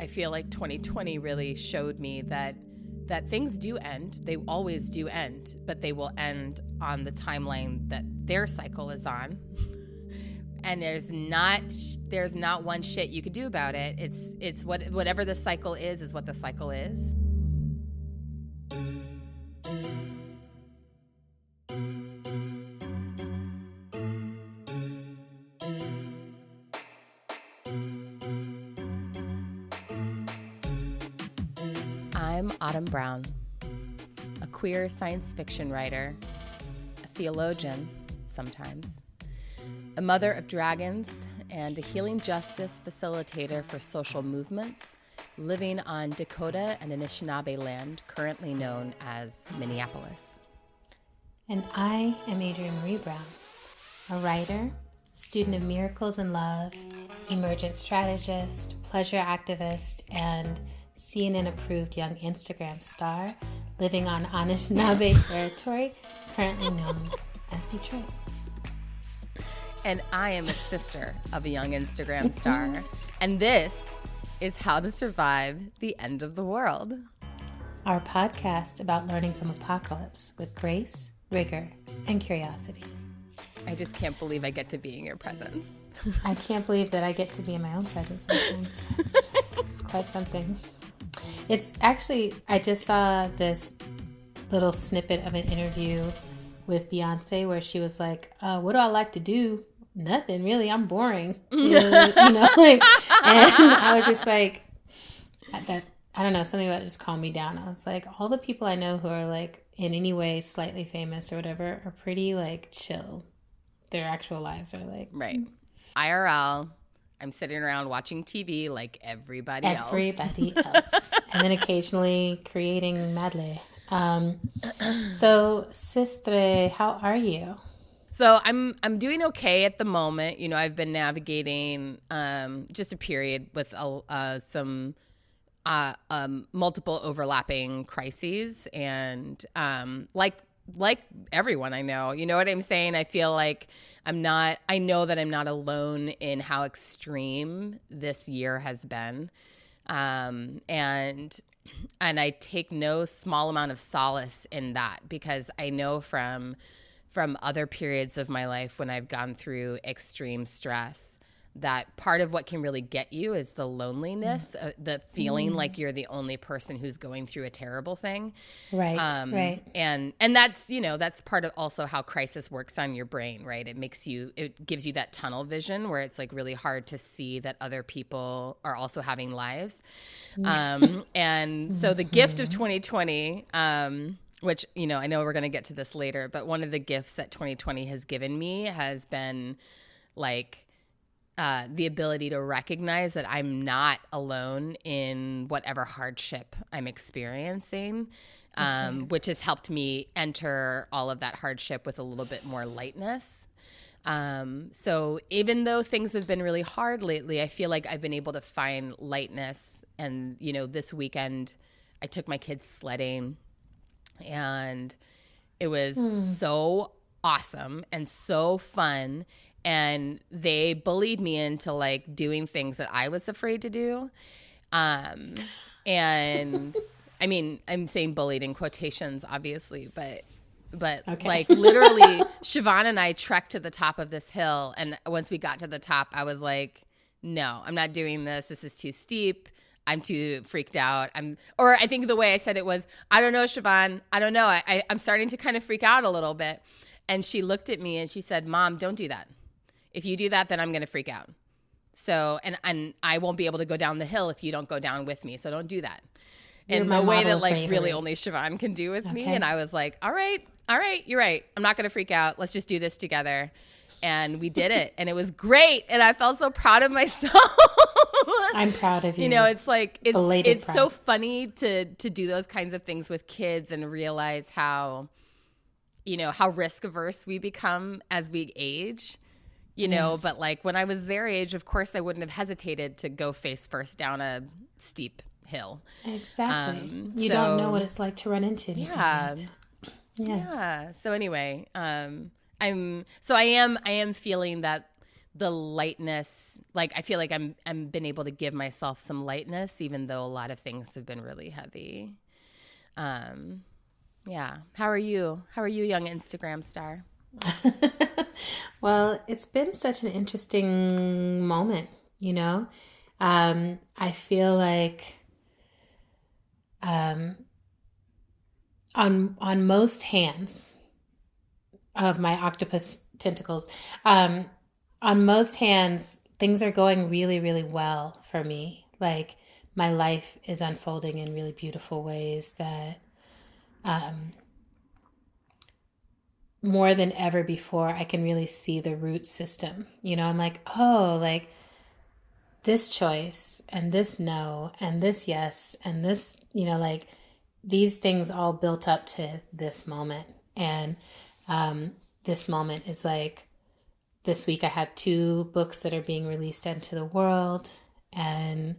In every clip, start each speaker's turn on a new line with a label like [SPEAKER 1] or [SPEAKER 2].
[SPEAKER 1] I feel like 2020 really showed me that things do end. They always do end, but they will end on the timeline that their cycle is on. And there's not one shit you could do about it. It's whatever the cycle is what the cycle is. I'm Autumn Brown, a queer science fiction writer, a theologian sometimes, a mother of dragons, and a healing justice facilitator for social movements living on Dakota and Anishinaabe land, currently known as Minneapolis.
[SPEAKER 2] And I am Adrienne Marie Brown, a writer, student of miracles and love, emergent strategist, pleasure activist, and CNN-approved young Instagram star living on Anishinaabe territory, currently known as Detroit.
[SPEAKER 1] And I am a sister of a young Instagram star. And this is How to Survive the End of the World.
[SPEAKER 2] Our podcast about learning from apocalypse with grace, rigor, and curiosity.
[SPEAKER 1] I just can't believe I get to be in your presence.
[SPEAKER 2] I can't believe that I get to be in my own presence sometimes. It's quite something. It's actually, I just saw this little snippet of an interview with Beyonce where she was like, what do I like to do? Nothing really. I'm boring. And I was just like, that. I don't know, something about it just calmed me down. I was like, all the people I know who are like in any way slightly famous or whatever are pretty like chill. Their actual lives are like
[SPEAKER 1] right. IRL. I'm sitting around watching TV like everybody else. And then occasionally creating medley.
[SPEAKER 2] So, Sistre, how are you?
[SPEAKER 1] So I'm doing okay at the moment. You know, I've been navigating just a period with some multiple overlapping crises, and like everyone I know, you know what I'm saying? I feel like I know that I'm not alone in how extreme this year has been. And I take no small amount of solace in that, because I know from other periods of my life when I've gone through extreme stress, that part of what can really get you is the loneliness, the feeling like you're the only person who's going through a terrible thing.
[SPEAKER 2] Right, right.
[SPEAKER 1] And that's, you know, that's part of also how crisis works on your brain, right? It gives you that tunnel vision where it's like really hard to see that other people are also having lives. And so the gift of 2020, which, you know, I know we're going to get to this later, but one of the gifts that 2020 has given me has been like, the ability to recognize that I'm not alone in whatever hardship I'm experiencing, which has helped me enter all of that hardship with a little bit more lightness. So even though things have been really hard lately, I feel like I've been able to find lightness. And, you know, this weekend I took my kids sledding, and it was so awesome and so fun. And they bullied me into like doing things that I was afraid to do. And I mean, I'm saying bullied in quotations, obviously, but okay. Like literally Siobhan and I trekked to the top of this hill. And once we got to the top, I was like, no, I'm not doing this. This is too steep. I'm too freaked out. Or I think the way I said it was, I don't know, Siobhan, I don't know. I'm starting to kind of freak out a little bit. And she looked at me and she said, Mom, don't do that. If you do that, then I'm going to freak out. So, and I won't be able to go down the hill if you don't go down with me. So don't do that. In the way that like really only Siobhan can do with me. And I was like, all right, you're right. I'm not going to freak out. Let's just do this together. And we did it. And it was great. And I felt so proud of myself.
[SPEAKER 2] I'm proud of you.
[SPEAKER 1] You know, it's like, it's so funny to do those kinds of things with kids and realize how, you know, how risk averse we become as we age. You know, yes. But like when I was their age, of course, I wouldn't have hesitated to go face first down a steep hill.
[SPEAKER 2] Exactly. You don't know what it's like to run into anything.
[SPEAKER 1] Yeah.
[SPEAKER 2] Yes.
[SPEAKER 1] Yeah. So anyway, I am feeling that the lightness, like I feel like I'm been able to give myself some lightness, even though a lot of things have been really heavy. Yeah. How are you? How are you, young Instagram star?
[SPEAKER 2] Well, it's been such an interesting moment, you know? I feel like um, on most hands of my octopus tentacles, on most hands, things are going really, really well for me. Like my life is unfolding in really beautiful ways that um, more than ever before, I can really see the root system. You know, I'm like, oh, like this choice and this no and this yes and this, you know, like these things all built up to this moment. And this moment is like this week I have 2 books that are being released into the world, and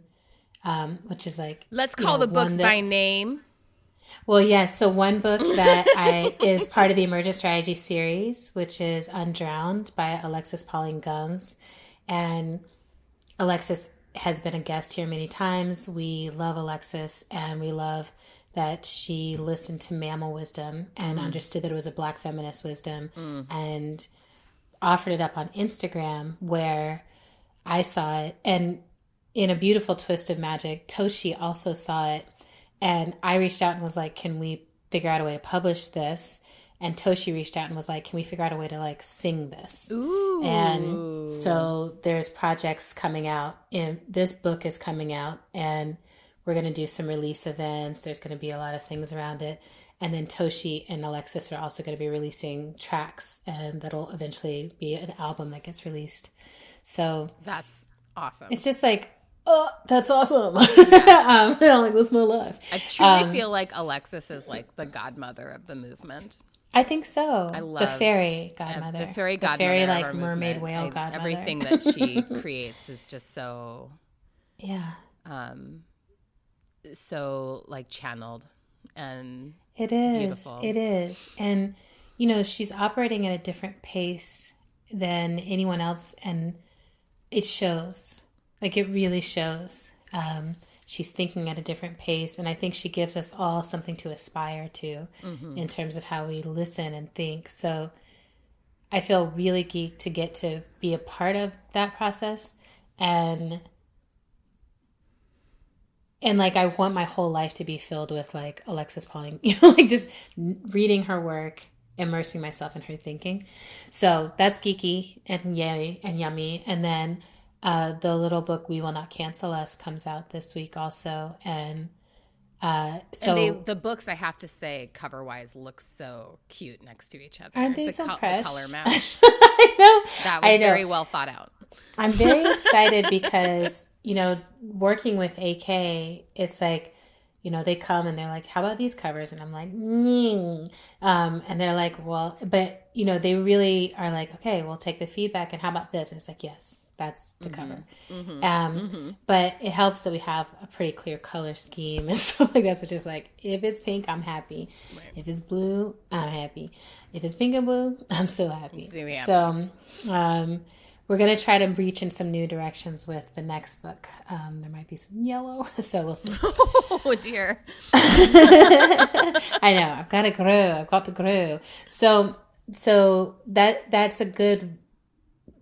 [SPEAKER 2] which is like,
[SPEAKER 1] let's call the books by name.
[SPEAKER 2] Well, yes. So one book that is part of the Emergent Strategy series, which is Undrowned by Alexis Pauline Gumbs. And Alexis has been a guest here many times. We love Alexis, and we love that she listened to mammal wisdom and understood that it was a Black feminist wisdom and offered it up on Instagram, where I saw it. And in a beautiful twist of magic, Toshi also saw it. And I reached out and was like, can we figure out a way to publish this? And Toshi reached out and was like, can we figure out a way to like sing this?
[SPEAKER 1] Ooh.
[SPEAKER 2] And so there's projects coming out. And this book is coming out, and we're going to do some release events. There's going to be a lot of things around it. And then Toshi and Alexis are also going to be releasing tracks, and that'll eventually be an album that gets released. So
[SPEAKER 1] that's awesome.
[SPEAKER 2] It's just like, oh, that's awesome. Like, that's my life.
[SPEAKER 1] I truly feel like Alexis is like the godmother of the movement.
[SPEAKER 2] I think so.
[SPEAKER 1] I love
[SPEAKER 2] the fairy godmother.
[SPEAKER 1] The fairy godmother.
[SPEAKER 2] The fairy,
[SPEAKER 1] of
[SPEAKER 2] like,
[SPEAKER 1] our
[SPEAKER 2] mermaid
[SPEAKER 1] movement.
[SPEAKER 2] whale godmother.
[SPEAKER 1] Everything that she creates is just so...
[SPEAKER 2] Yeah.
[SPEAKER 1] So, like, channeled and
[SPEAKER 2] it is.
[SPEAKER 1] Beautiful.
[SPEAKER 2] It is. And, you know, she's operating at a different pace than anyone else, and it shows. Like, it really shows. She's thinking at a different pace, and I think she gives us all something to aspire to in terms of how we listen and think. So I feel really geeked to get to be a part of that process, and like I want my whole life to be filled with like Alexis Pauling, you know, like just reading her work, immersing myself in her thinking. So that's geeky and yay and yummy. And then the little book We Will Not Cancel Us comes out this week also. And
[SPEAKER 1] the books, I have to say, cover wise, look so cute next to each other.
[SPEAKER 2] Aren't they so fresh?
[SPEAKER 1] The color match.
[SPEAKER 2] I know.
[SPEAKER 1] That was very well thought out.
[SPEAKER 2] I'm very excited because, you know, working with AK, it's like, you know, they come and they're like, how about these covers? And I'm like, and they're like, well, but, you know, they really are like, okay, we'll take the feedback. And how about this? And it's like, yes, that's the cover. But it helps that we have a pretty clear color scheme and stuff like that. So just like, if it's pink, I'm happy. Right. If it's blue, I'm happy. If it's pink and blue, I'm so happy. So, we're going to try to reach in some new directions with the next book. There might be some yellow, so we'll see.
[SPEAKER 1] Oh, dear.
[SPEAKER 2] I know. I've got to grow. I've got to grow. So that's a good,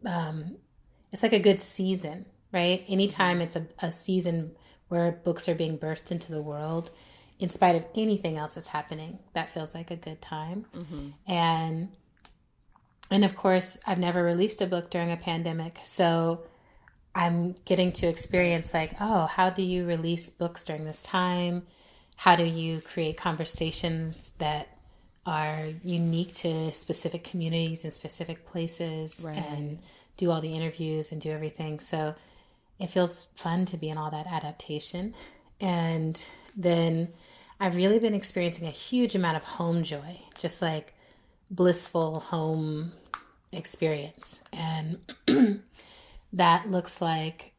[SPEAKER 2] it's like a good season, right? Anytime it's a season where books are being birthed into the world, in spite of anything else that's happening, that feels like a good time. And of course, I've never released a book during a pandemic, so I'm getting to experience like, oh, how do you release books during this time? How do you create conversations that are unique to specific communities and specific places, and do all the interviews and do everything? So it feels fun to be in all that adaptation. And then I've really been experiencing a huge amount of home joy, just like blissful home experience. And that looks like,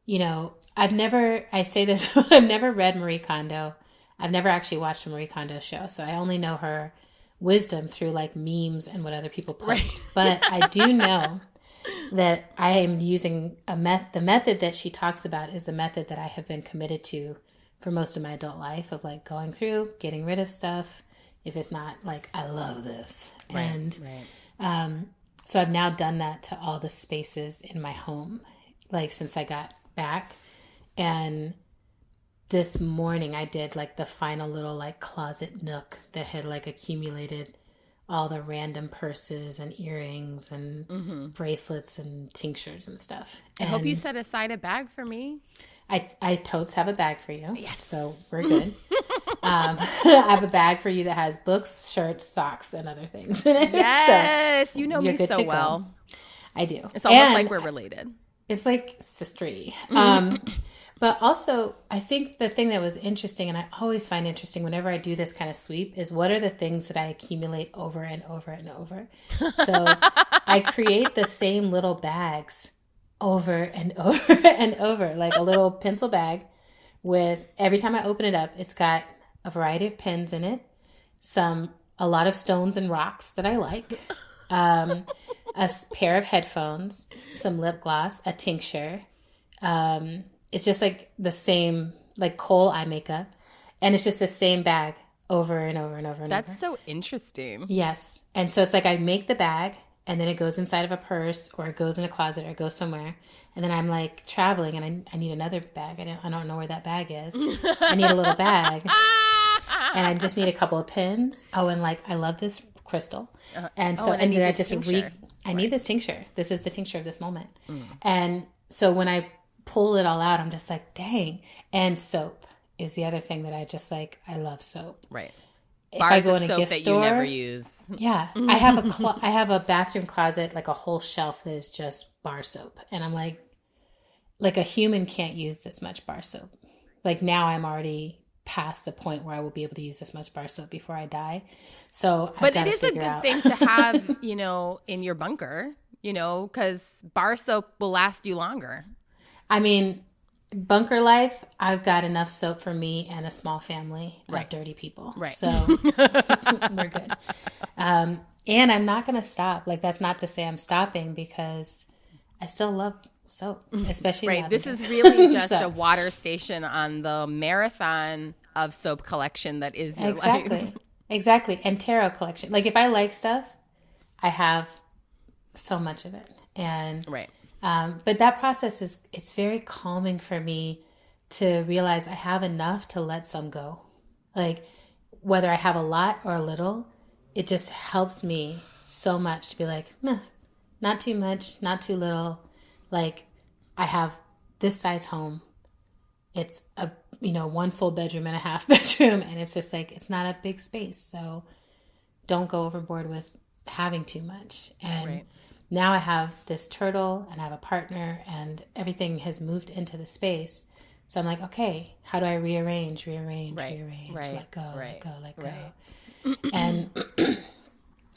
[SPEAKER 2] you know, I've never read Marie Kondo. I've never actually watched a Marie Kondo show, so I only know her wisdom through like memes and what other people post. But I do know that I am using the method that she talks about is the method that I have been committed to for most of my adult life, of like going through, getting rid of stuff if it's not like, I love this.
[SPEAKER 1] Right,
[SPEAKER 2] And
[SPEAKER 1] right.
[SPEAKER 2] so I've now done that to all the spaces in my home, like since I got back. And this morning I did like the final little like closet nook that had like accumulated all the random purses and earrings and bracelets and tinctures and stuff.
[SPEAKER 1] I hope you set aside a bag for me.
[SPEAKER 2] I totes have a bag for you.
[SPEAKER 1] Yes.
[SPEAKER 2] So we're good. I have a bag for you that has books, shirts, socks, and other things in it.
[SPEAKER 1] Yes.
[SPEAKER 2] So
[SPEAKER 1] you know me so well.
[SPEAKER 2] Go. I do.
[SPEAKER 1] It's almost like we're related.
[SPEAKER 2] It's like sistery. But also, I think the thing that was interesting, and I always find interesting whenever I do this kind of sweep, is what are the things that I accumulate over and over and over. So I create the same little bags over and over and over, like a little pencil bag with, every time I open it up, it's got a variety of pens in it, a lot of stones and rocks that I like, a pair of headphones, some lip gloss, a tincture. It's just like the same, like Kohl eye makeup. And it's just the same bag over and over and over and over.
[SPEAKER 1] That's so interesting.
[SPEAKER 2] Yes. And so it's like I make the bag and then it goes inside of a purse or it goes in a closet or it goes somewhere. And then I'm like traveling and I need another bag. I don't know where that bag is. I need a little bag. And I just need a couple of pins. Oh, and like I love this crystal. And so and then I just I need this tincture. This is the tincture of this moment. And so when I pull it all out, I'm just like, dang. And soap is the other thing that I just like. I love soap.
[SPEAKER 1] Right.
[SPEAKER 2] If
[SPEAKER 1] Bars
[SPEAKER 2] I go
[SPEAKER 1] of
[SPEAKER 2] in a
[SPEAKER 1] soap
[SPEAKER 2] gift
[SPEAKER 1] that
[SPEAKER 2] store,
[SPEAKER 1] you never use.
[SPEAKER 2] Yeah. I have a bathroom closet, like a whole shelf that is just bar soap. And I'm like a human can't use this much bar soap. Like now I'm already past the point where I will be able to use this much bar soap before I die. So
[SPEAKER 1] but it is a good thing to have, in your bunker, because bar soap will last you longer.
[SPEAKER 2] I mean, bunker life, I've got enough soap for me and a small family of dirty people.
[SPEAKER 1] Right.
[SPEAKER 2] So we're good. And I'm not going to stop. Like, that's not to say I'm stopping because I still love soap, especially lavender.
[SPEAKER 1] This is really just a water station on the marathon of soap collection that is your life.
[SPEAKER 2] Exactly. And tarot collection. Like, if I like stuff, I have so much of it. And but that process it's very calming for me to realize I have enough to let some go. Like whether I have a lot or a little, it just helps me so much to be like, nah, not too much, not too little. Like I have this size home. It's a, one full bedroom and a half bedroom. And it's just like, it's not a big space. So don't go overboard with having too much. And now I have this turtle and I have a partner and everything has moved into the space. So I'm like, okay, how do I rearrange, let go. And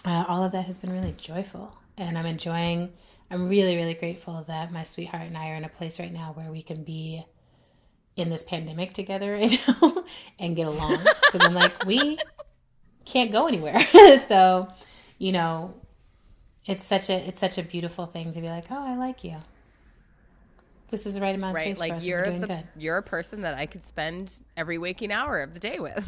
[SPEAKER 2] all of that has been really joyful. And I'm really, really grateful that my sweetheart and I are in a place right now where we can be in this pandemic together right now and get along. Because I'm like, we can't go anywhere. So, it's such a beautiful thing to be like, oh, I like you. This is the right amount of space for us.
[SPEAKER 1] You're a person that I could spend every waking hour of the day with.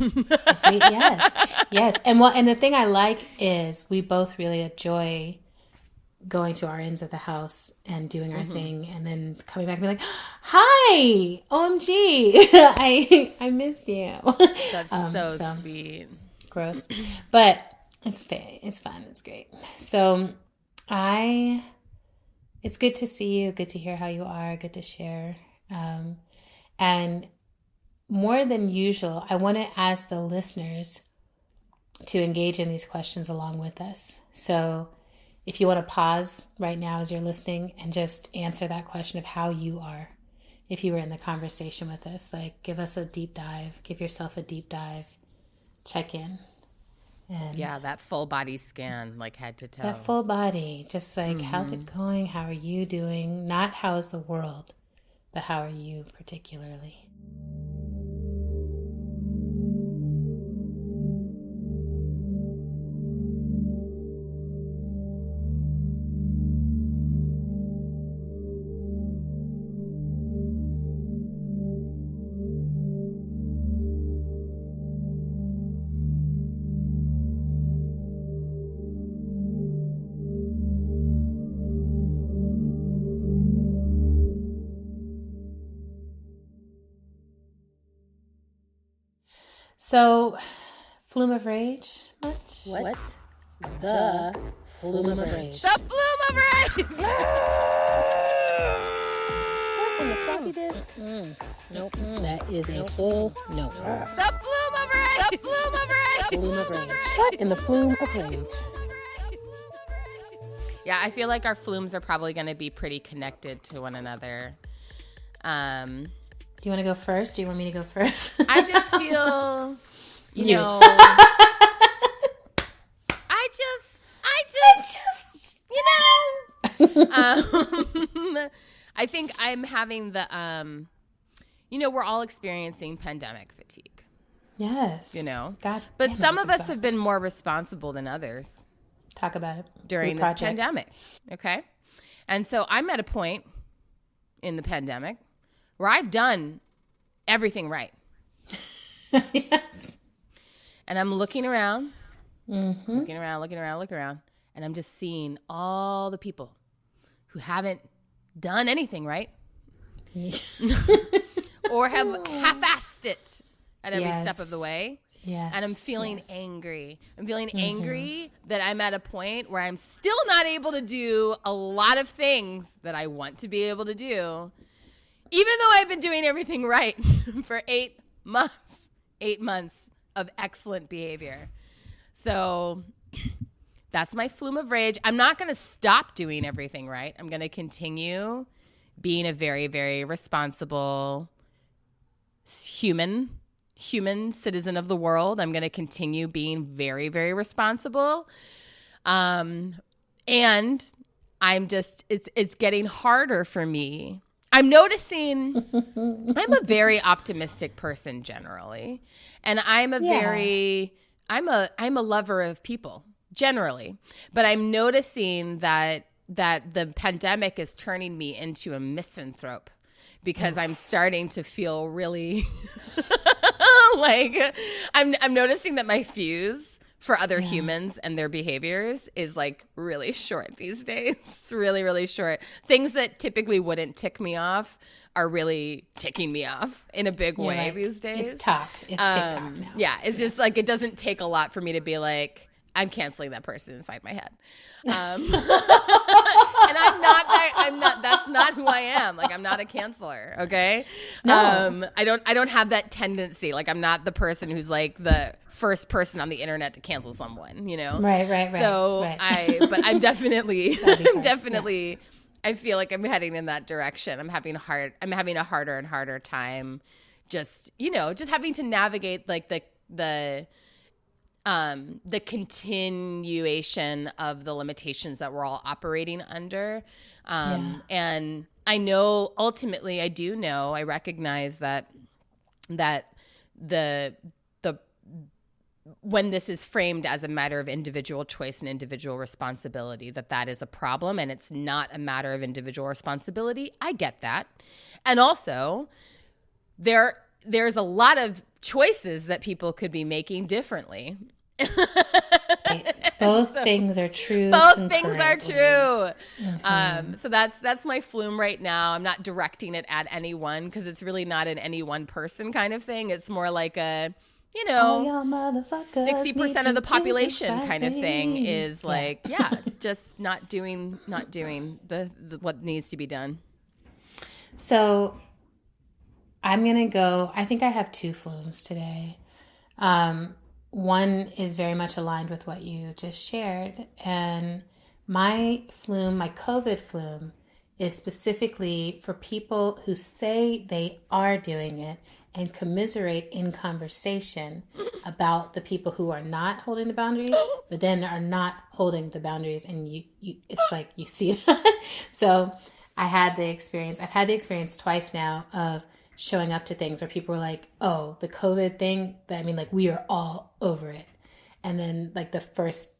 [SPEAKER 2] Yes. And the thing I like is we both really enjoy going to our ends of the house and doing our thing and then coming back and be like, hi, OMG, I missed you.
[SPEAKER 1] That's so sweet.
[SPEAKER 2] Gross. But it's fun. It's great. So it's good to see you. Good to hear how you are. Good to share. And more than usual, I want to ask the listeners to engage in these questions along with us. So if you want to pause right now as you're listening and just answer that question of how you are, if you were in the conversation with us, like give us a deep dive, give yourself a deep dive, check in. And
[SPEAKER 1] that full body scan, like head to toe.
[SPEAKER 2] That full body, just like, how's it going? How are you doing? Not how's the world, but how are you particularly? So, flume of rage much?
[SPEAKER 3] What? The flume of rage.
[SPEAKER 1] The flume of rage!
[SPEAKER 3] What in the floppy disk? Nope. That is a full no.
[SPEAKER 1] The flume of rage! The flume of rage!
[SPEAKER 3] Flume of rage. What in the flume of rage?
[SPEAKER 1] Yeah, I feel like our flumes are probably going to be pretty connected to one another.
[SPEAKER 2] Do you want to go first? Do you want me to go first?
[SPEAKER 1] I just feel, you know, I just, you know, I think I'm having the, we're all experiencing pandemic fatigue.
[SPEAKER 2] Yes.
[SPEAKER 1] You know,
[SPEAKER 2] God,
[SPEAKER 1] but some of us have been more responsible than others.
[SPEAKER 2] Talk about it.
[SPEAKER 1] During this pandemic. Okay. And so I'm at a point in the pandemic where I've done everything right.
[SPEAKER 2] Yes.
[SPEAKER 1] And I'm looking around, looking around, and I'm just seeing all the people who haven't done anything right or have half-assed it at every step of the way.
[SPEAKER 2] Yes.
[SPEAKER 1] And I'm feeling angry. I'm feeling angry that I'm at a point where I'm still not able to do a lot of things that I want to be able to do, even though I've been doing everything right for 8 months. 8 months of excellent behavior. So that's my flume of rage. I'm not going to stop doing everything right. I'm going to continue being a very, very responsible human citizen of the world. I'm going to continue being very, very responsible. And I'm just, it's getting harder for me. I'm noticing I'm a very optimistic person generally. And I'm a lover of people generally, but I'm noticing that the pandemic is turning me into a misanthrope because I'm starting to feel really like I'm noticing that my fuse for other humans and their behaviors is like really short these days. It's really, really short. Things that typically wouldn't tick me off are really ticking me off in a big way these days.
[SPEAKER 2] It's TikTok now.
[SPEAKER 1] Yeah, it's just like it doesn't take a lot for me to be like, I'm canceling that person inside my head. And I'm not, that's not who I am. Like, I'm not a canceler. Okay.
[SPEAKER 2] No.
[SPEAKER 1] I don't have that tendency. Like, I'm not the person who's like the first person on the internet to cancel someone, you know?
[SPEAKER 2] Right.
[SPEAKER 1] So
[SPEAKER 2] right.
[SPEAKER 1] but I'm definitely, I feel like I'm heading in that direction. I'm having a harder and harder time just having to navigate like the continuation of the limitations that we're all operating under. And I know ultimately I recognize that the when this is framed as a matter of individual choice and individual responsibility, that is a problem and it's not a matter of individual responsibility. I get that. And also there's a lot of choices that people could be making differently.
[SPEAKER 2] Both things are true.
[SPEAKER 1] Both things are true. So that's my flume right now. I'm not directing it at anyone because it's really not an any one person kind of thing. It's more like a, 60% of the population kind of thing is like, just not doing the what needs to be done.
[SPEAKER 2] So I'm going to go, I think I have 2 flumes today. One is very much aligned with what you just shared. And my flume, my COVID flume, is specifically for people who say they are doing it and commiserate in conversation about the people who are not holding the boundaries, but then are not holding the boundaries. And you it's like you see that. So I've had the experience twice now of showing up to things where people were like, oh, the COVID thing, we are all over it. And then like the first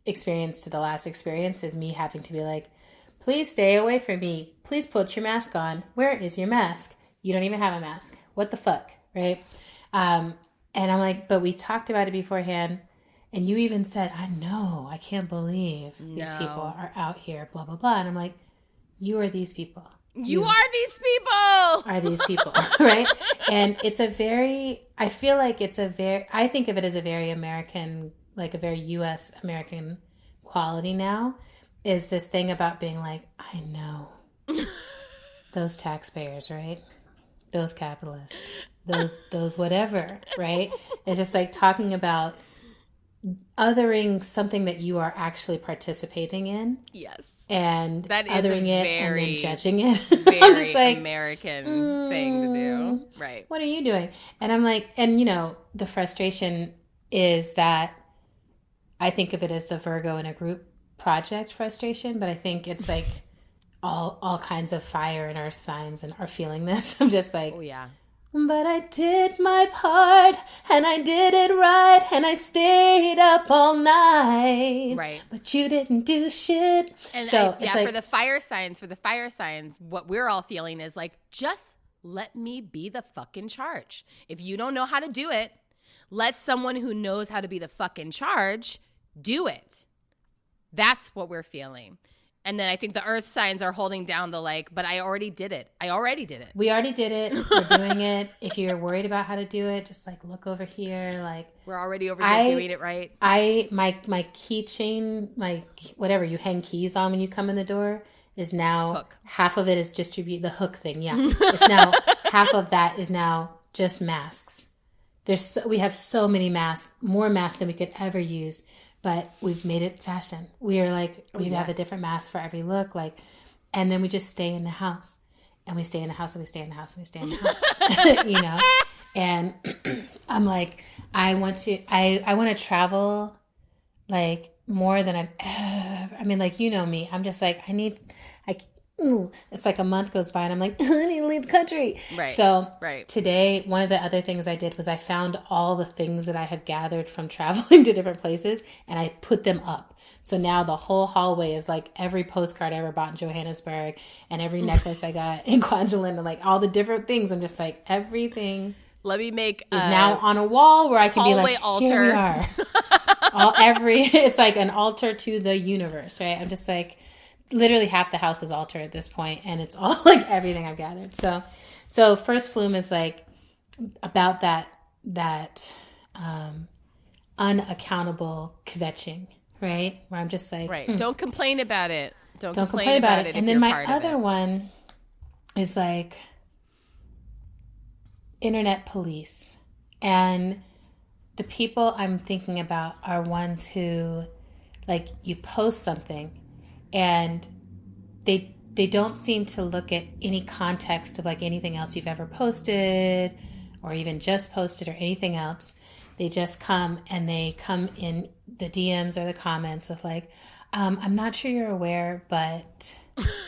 [SPEAKER 2] experience to the last experience is me having to be like, please stay away from me. Please put your mask on. Where is your mask? You don't even have a mask. What the fuck, right? And I'm like, but we talked about it beforehand. And you even said, I know, I can't believe these people are out here, blah, blah, blah. And I'm like, you are these people.
[SPEAKER 1] You are these people.
[SPEAKER 2] Are these people, right? And it's I I feel like I think of it as a very American, like a very U.S. American quality now, is this thing about being like, I know those taxpayers, right? Those capitalists, those whatever, right? It's just like talking about othering something that you are actually participating in.
[SPEAKER 1] Yes.
[SPEAKER 2] And
[SPEAKER 1] that is
[SPEAKER 2] othering it and then judging it.
[SPEAKER 1] Very
[SPEAKER 2] I'm just like,
[SPEAKER 1] American thing to do. Right.
[SPEAKER 2] What are you doing? And I'm like, and you know, the frustration is that I think of it as the Virgo in a group project frustration, but I think it's like all kinds of fire and earth signs and are feeling this. I'm just like,
[SPEAKER 1] oh yeah.
[SPEAKER 2] But I did my part, and I did it right, and I stayed up all night.
[SPEAKER 1] Right.
[SPEAKER 2] But you didn't do shit.
[SPEAKER 1] And
[SPEAKER 2] so
[SPEAKER 1] yeah, like, for the fire signs, what we're all feeling is like, just let me be the fucking charge. If you don't know how to do it, let someone who knows how to be the fucking charge do it. That's what we're feeling. And then I think the earth signs are holding down the like, but I already did it. We already did it. We're
[SPEAKER 2] doing it. If you're worried about how to do it, just like look over here. Like
[SPEAKER 1] we're already over here doing it right.
[SPEAKER 2] My keychain, my whatever you hang keys on when you come in the door is now
[SPEAKER 1] hook.
[SPEAKER 2] Half of it is the hook thing. Yeah. It's now half of that is now just masks. We have so many masks, more masks than we could ever use. But we've made it fashion. We are like, we have a different mask for every look. Like, and then we just stay in the house. And we stay in the house, and we stay in the house, and we stay in the house. You know? And I'm like, I want to travel, like, more than I've ever. I mean, like, you know me. I'm just like, it's like a month goes by and I'm like, I need to leave the country.
[SPEAKER 1] Right.
[SPEAKER 2] So today, one of the other things I did was I found all the things that I had gathered from traveling to different places and I put them up. So now the whole hallway is like every postcard I ever bought in Johannesburg and every necklace I got in Kwajalein and like all the different things. I'm just like, everything
[SPEAKER 1] let me make
[SPEAKER 2] is now on a wall where I can be like,
[SPEAKER 1] altar.
[SPEAKER 2] Here we are. It's like an altar to the universe, right? I'm just like, literally half the house is altar at this point, and it's all like everything I've gathered. So first flume is like about that unaccountable kvetching, right? Where I'm just like,
[SPEAKER 1] right. Don't complain about it. Don't
[SPEAKER 2] complain about it. And then my other one is like internet police, and the people I'm thinking about are ones who, like, you post something. And they don't seem to look at any context of like anything else you've ever posted or even just posted or anything else. They just come in the DMs or the comments with like, I'm not sure you're aware, but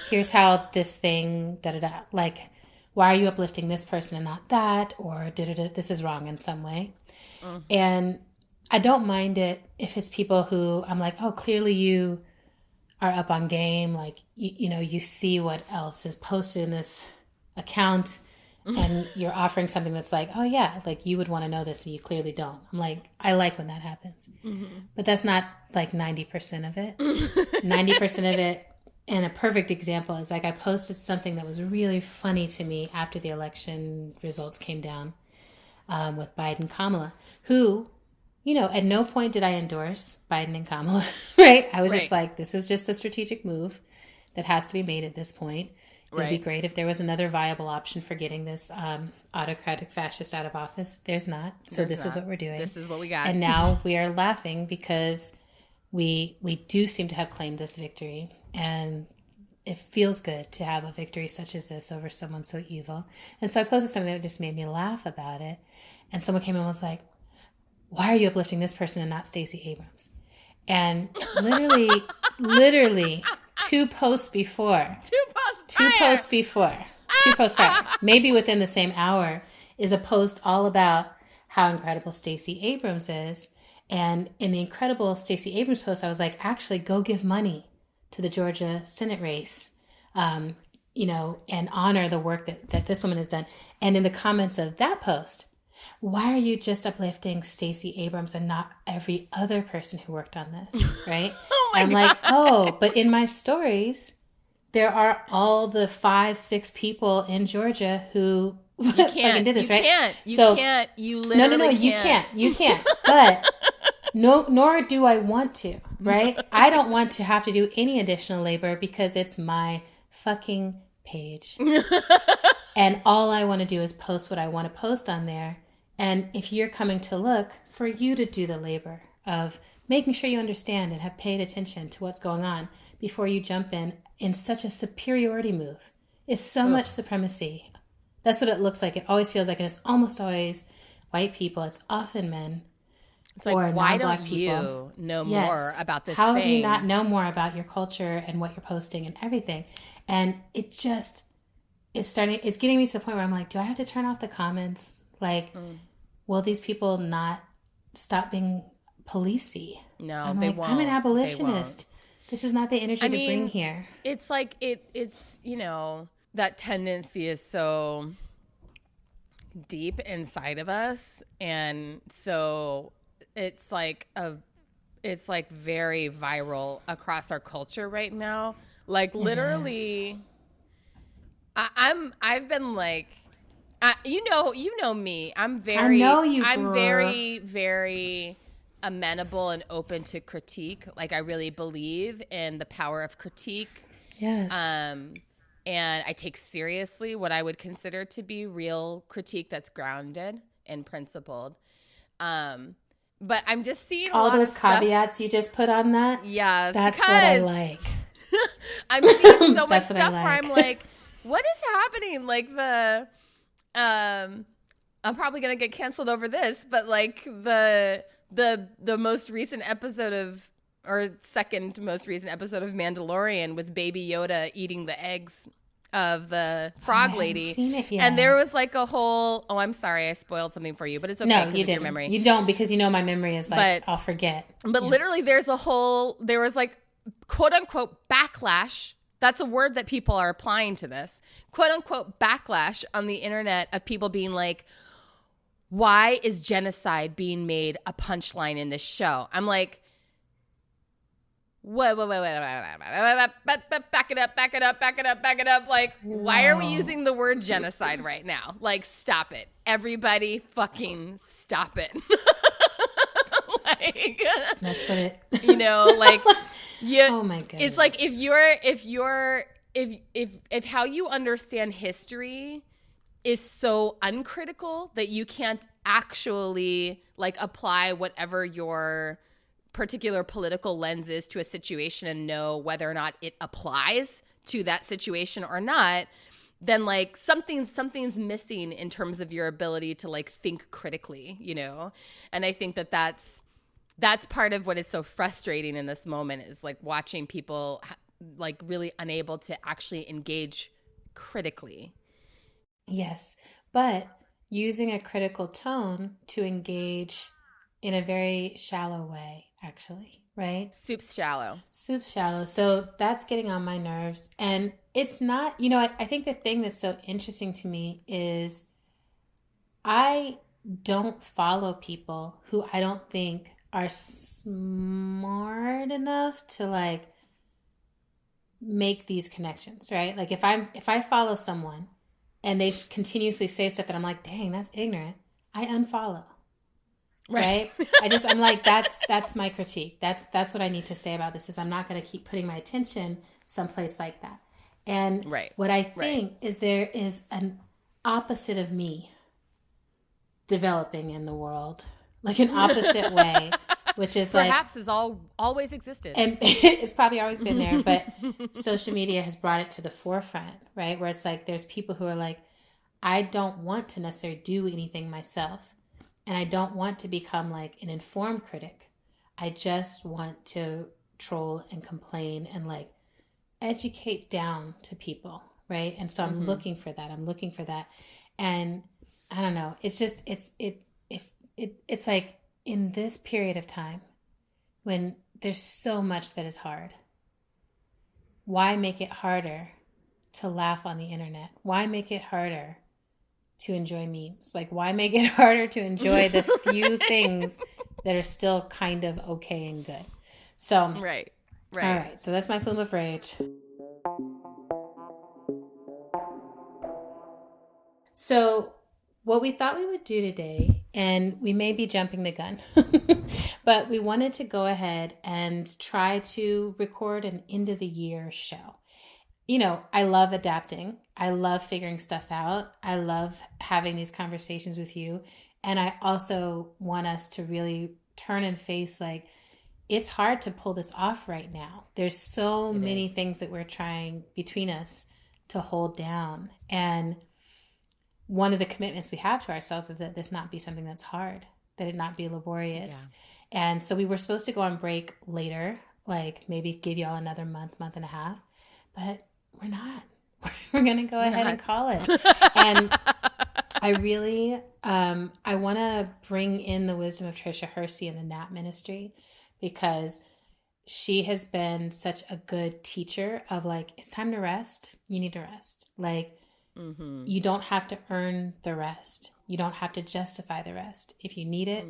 [SPEAKER 2] here's how this thing, da-da-da. Like, why are you uplifting this person and not that? Or da-da-da, this is wrong in some way. And I don't mind it if it's people who I'm like, oh, clearly you are up on game, like you know, you see what else is posted in this account and you're offering something that's like, oh yeah, like you would want to know this and you clearly don't. I'm like, I like when that happens. But that's not like 90% of it. 90% of it, and a perfect example is like I posted something that was really funny to me after the election results came down with Biden Kamala, who, you know, at no point did I endorse Biden and Kamala, right? I was just like, this is just the strategic move that has to be made at this point. It would be great if there was another viable option for getting this autocratic fascist out of office. There's not. So this is what we're doing.
[SPEAKER 1] This is what we got.
[SPEAKER 2] And now we are laughing because we do seem to have claimed this victory. And it feels good to have a victory such as this over someone so evil. And so I posted something that just made me laugh about it. And someone came in and was like, why are you uplifting this person and not Stacey Abrams? And literally 2 posts before, maybe within the same hour, is a post all about how incredible Stacey Abrams is. And in the incredible Stacey Abrams post, I was like, actually go give money to the Georgia Senate race, you know, and honor the work that this woman has done. And in the comments of that post, why are you just uplifting Stacey Abrams and not every other person who worked on this, right? I'm God. Like, oh, but in my stories, there are all the 5-6 people in Georgia who
[SPEAKER 1] You can't.
[SPEAKER 2] did this,
[SPEAKER 1] you
[SPEAKER 2] right?
[SPEAKER 1] can't. You
[SPEAKER 2] so,
[SPEAKER 1] can't. You literally
[SPEAKER 2] no,
[SPEAKER 1] can't.
[SPEAKER 2] you can't. But nor do I want to, right? I don't want to have to do any additional labor because it's my fucking page. And all I want to do is post what I want to post on there. And if you're coming to look, for you to do the labor of making sure you understand and have paid attention to what's going on before you jump in such a superiority move. It's so much supremacy. That's what it looks like. It always feels like, and it's almost always white people. It's often men.
[SPEAKER 1] It's like, why don't you know more about this
[SPEAKER 2] How
[SPEAKER 1] thing?
[SPEAKER 2] do you not know more about your culture and what you're posting and everything? And it just it's getting me to the point where I'm like, do I have to turn off the comments? Like, will these people not stop being policey?
[SPEAKER 1] No,
[SPEAKER 2] I'm
[SPEAKER 1] they
[SPEAKER 2] like,
[SPEAKER 1] won't.
[SPEAKER 2] I'm an abolitionist. This is not the energy to bring here.
[SPEAKER 1] It's like it's that tendency is so deep inside of us, and so it's like very viral across our culture right now. Like literally, I've been like, you know me. I'm very,
[SPEAKER 2] I know you,
[SPEAKER 1] I'm
[SPEAKER 2] girl.
[SPEAKER 1] very, very amenable and open to critique. Like I really believe in the power of critique.
[SPEAKER 2] Yes.
[SPEAKER 1] And I take seriously what I would consider to be real critique that's grounded and principled. But I'm just seeing
[SPEAKER 2] all those
[SPEAKER 1] stuff.
[SPEAKER 2] caveats you just put on that.
[SPEAKER 1] Yeah,
[SPEAKER 2] that's what I like.
[SPEAKER 1] I'm seeing so much
[SPEAKER 2] That's what I
[SPEAKER 1] stuff where I'm like, what is happening? Like I'm probably gonna get canceled over this, but like the most recent episode or second most recent episode of Mandalorian with Baby Yoda eating the eggs of the frog lady.
[SPEAKER 2] Seen it yet.
[SPEAKER 1] And there was like a whole, I'm sorry, I spoiled something for you, but it's okay because of your memory.
[SPEAKER 2] You don't, because you know my memory is like, I'll forget.
[SPEAKER 1] But literally there was like quote unquote backlash. That's a word that people are applying to this. Quote unquote backlash on the internet of people being like, why is genocide being made a punchline in this show? I'm like, wait. Back it up. Like, why are we using the word genocide right now? Like, stop it. Everybody fucking stop it. Like,
[SPEAKER 2] that's what it,
[SPEAKER 1] like,
[SPEAKER 2] oh my goodness.
[SPEAKER 1] It's like if how you understand history is so uncritical that you can't actually like apply whatever your particular political lens is to a situation and know whether or not it applies to that situation or not, then like something's missing in terms of your ability to like think critically, And I think that's part of what is so frustrating in this moment is like watching people like really unable to actually engage critically.
[SPEAKER 2] Yes, but using a critical tone to engage in a very shallow way, actually, right?
[SPEAKER 1] Soup's shallow.
[SPEAKER 2] So that's getting on my nerves. And it's not, I think the thing that's so interesting to me is I don't follow people who I don't think are smart enough to like make these connections, right? Like if I follow someone and they continuously say stuff that I'm like, dang, that's ignorant, I unfollow. Right. I'm like, that's my critique. That's what I need to say about this is I'm not going to keep putting my attention someplace like that. And what I think is there is an opposite of me developing in the world, like an opposite way, which is
[SPEAKER 1] perhaps has always existed.
[SPEAKER 2] And it's probably always been there, but social media has brought it to the forefront, right? Where it's like, there's people who are like, I don't want to necessarily do anything myself. And I don't want to become like an informed critic. I just want to troll and complain and like educate down to people, right? And so I'm looking for that. And I don't know. It's just it's like in this period of time when there's so much that is hard. Why make it harder to laugh on the internet? Why make it harder to enjoy memes? Like, why make it harder to enjoy the few things that are still kind of okay and good? So,
[SPEAKER 1] right.
[SPEAKER 2] All right. So that's my flume of rage. So what we thought we would do today, and we may be jumping the gun, but we wanted to go ahead and try to record an end of the year show. You know, I love adapting. I love figuring stuff out. I love having these conversations with you. And I also want us to really turn and face, like, it's hard to pull this off right now. There's so many things that we're trying between us to hold down. And one of the commitments we have to ourselves is that this not be something that's hard, that it not be laborious. Yeah. And so we were supposed to go on break later, like maybe give y'all another month and a half, but we're not. We're going to go ahead and call it. And I really, I want to bring in the wisdom of Tricia Hersey in the NAP ministry, because she has been such a good teacher of, like, it's time to rest. You need to rest. Like, you don't have to earn the rest. You don't have to justify the rest. If you need it,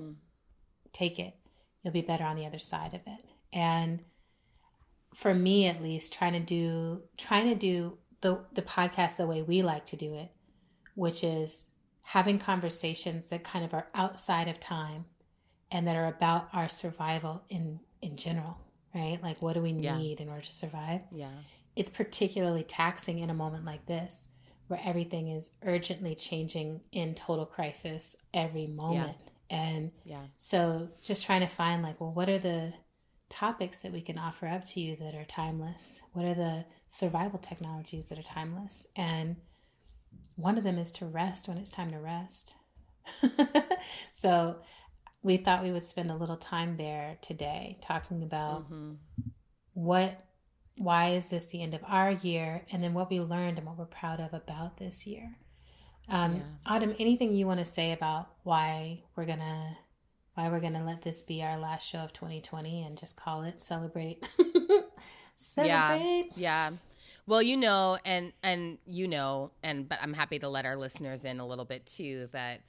[SPEAKER 2] take it. You'll be better on the other side of it. And for me, at least, trying to do the podcast the way we like to do it, which is having conversations that kind of are outside of time and that are about our survival in general, right? Like, what do we need in order to survive? Yeah. It's particularly taxing in a moment like this, where everything is urgently changing in total crisis every moment. Yeah. And so just trying to find, like, well, what are the topics that we can offer up to you that are timeless? What are the survival technologies that are timeless? And one of them is to rest when it's time to rest. So we thought we would spend a little time there today talking about why is this the end of our year, and then what we learned and what we're proud of about this year. Autumn, anything you want to say about why we're gonna let this be our last show of 2020 and just call it Celebrate? Celebrate.
[SPEAKER 1] Yeah. Well, but I'm happy to let our listeners in a little bit too, that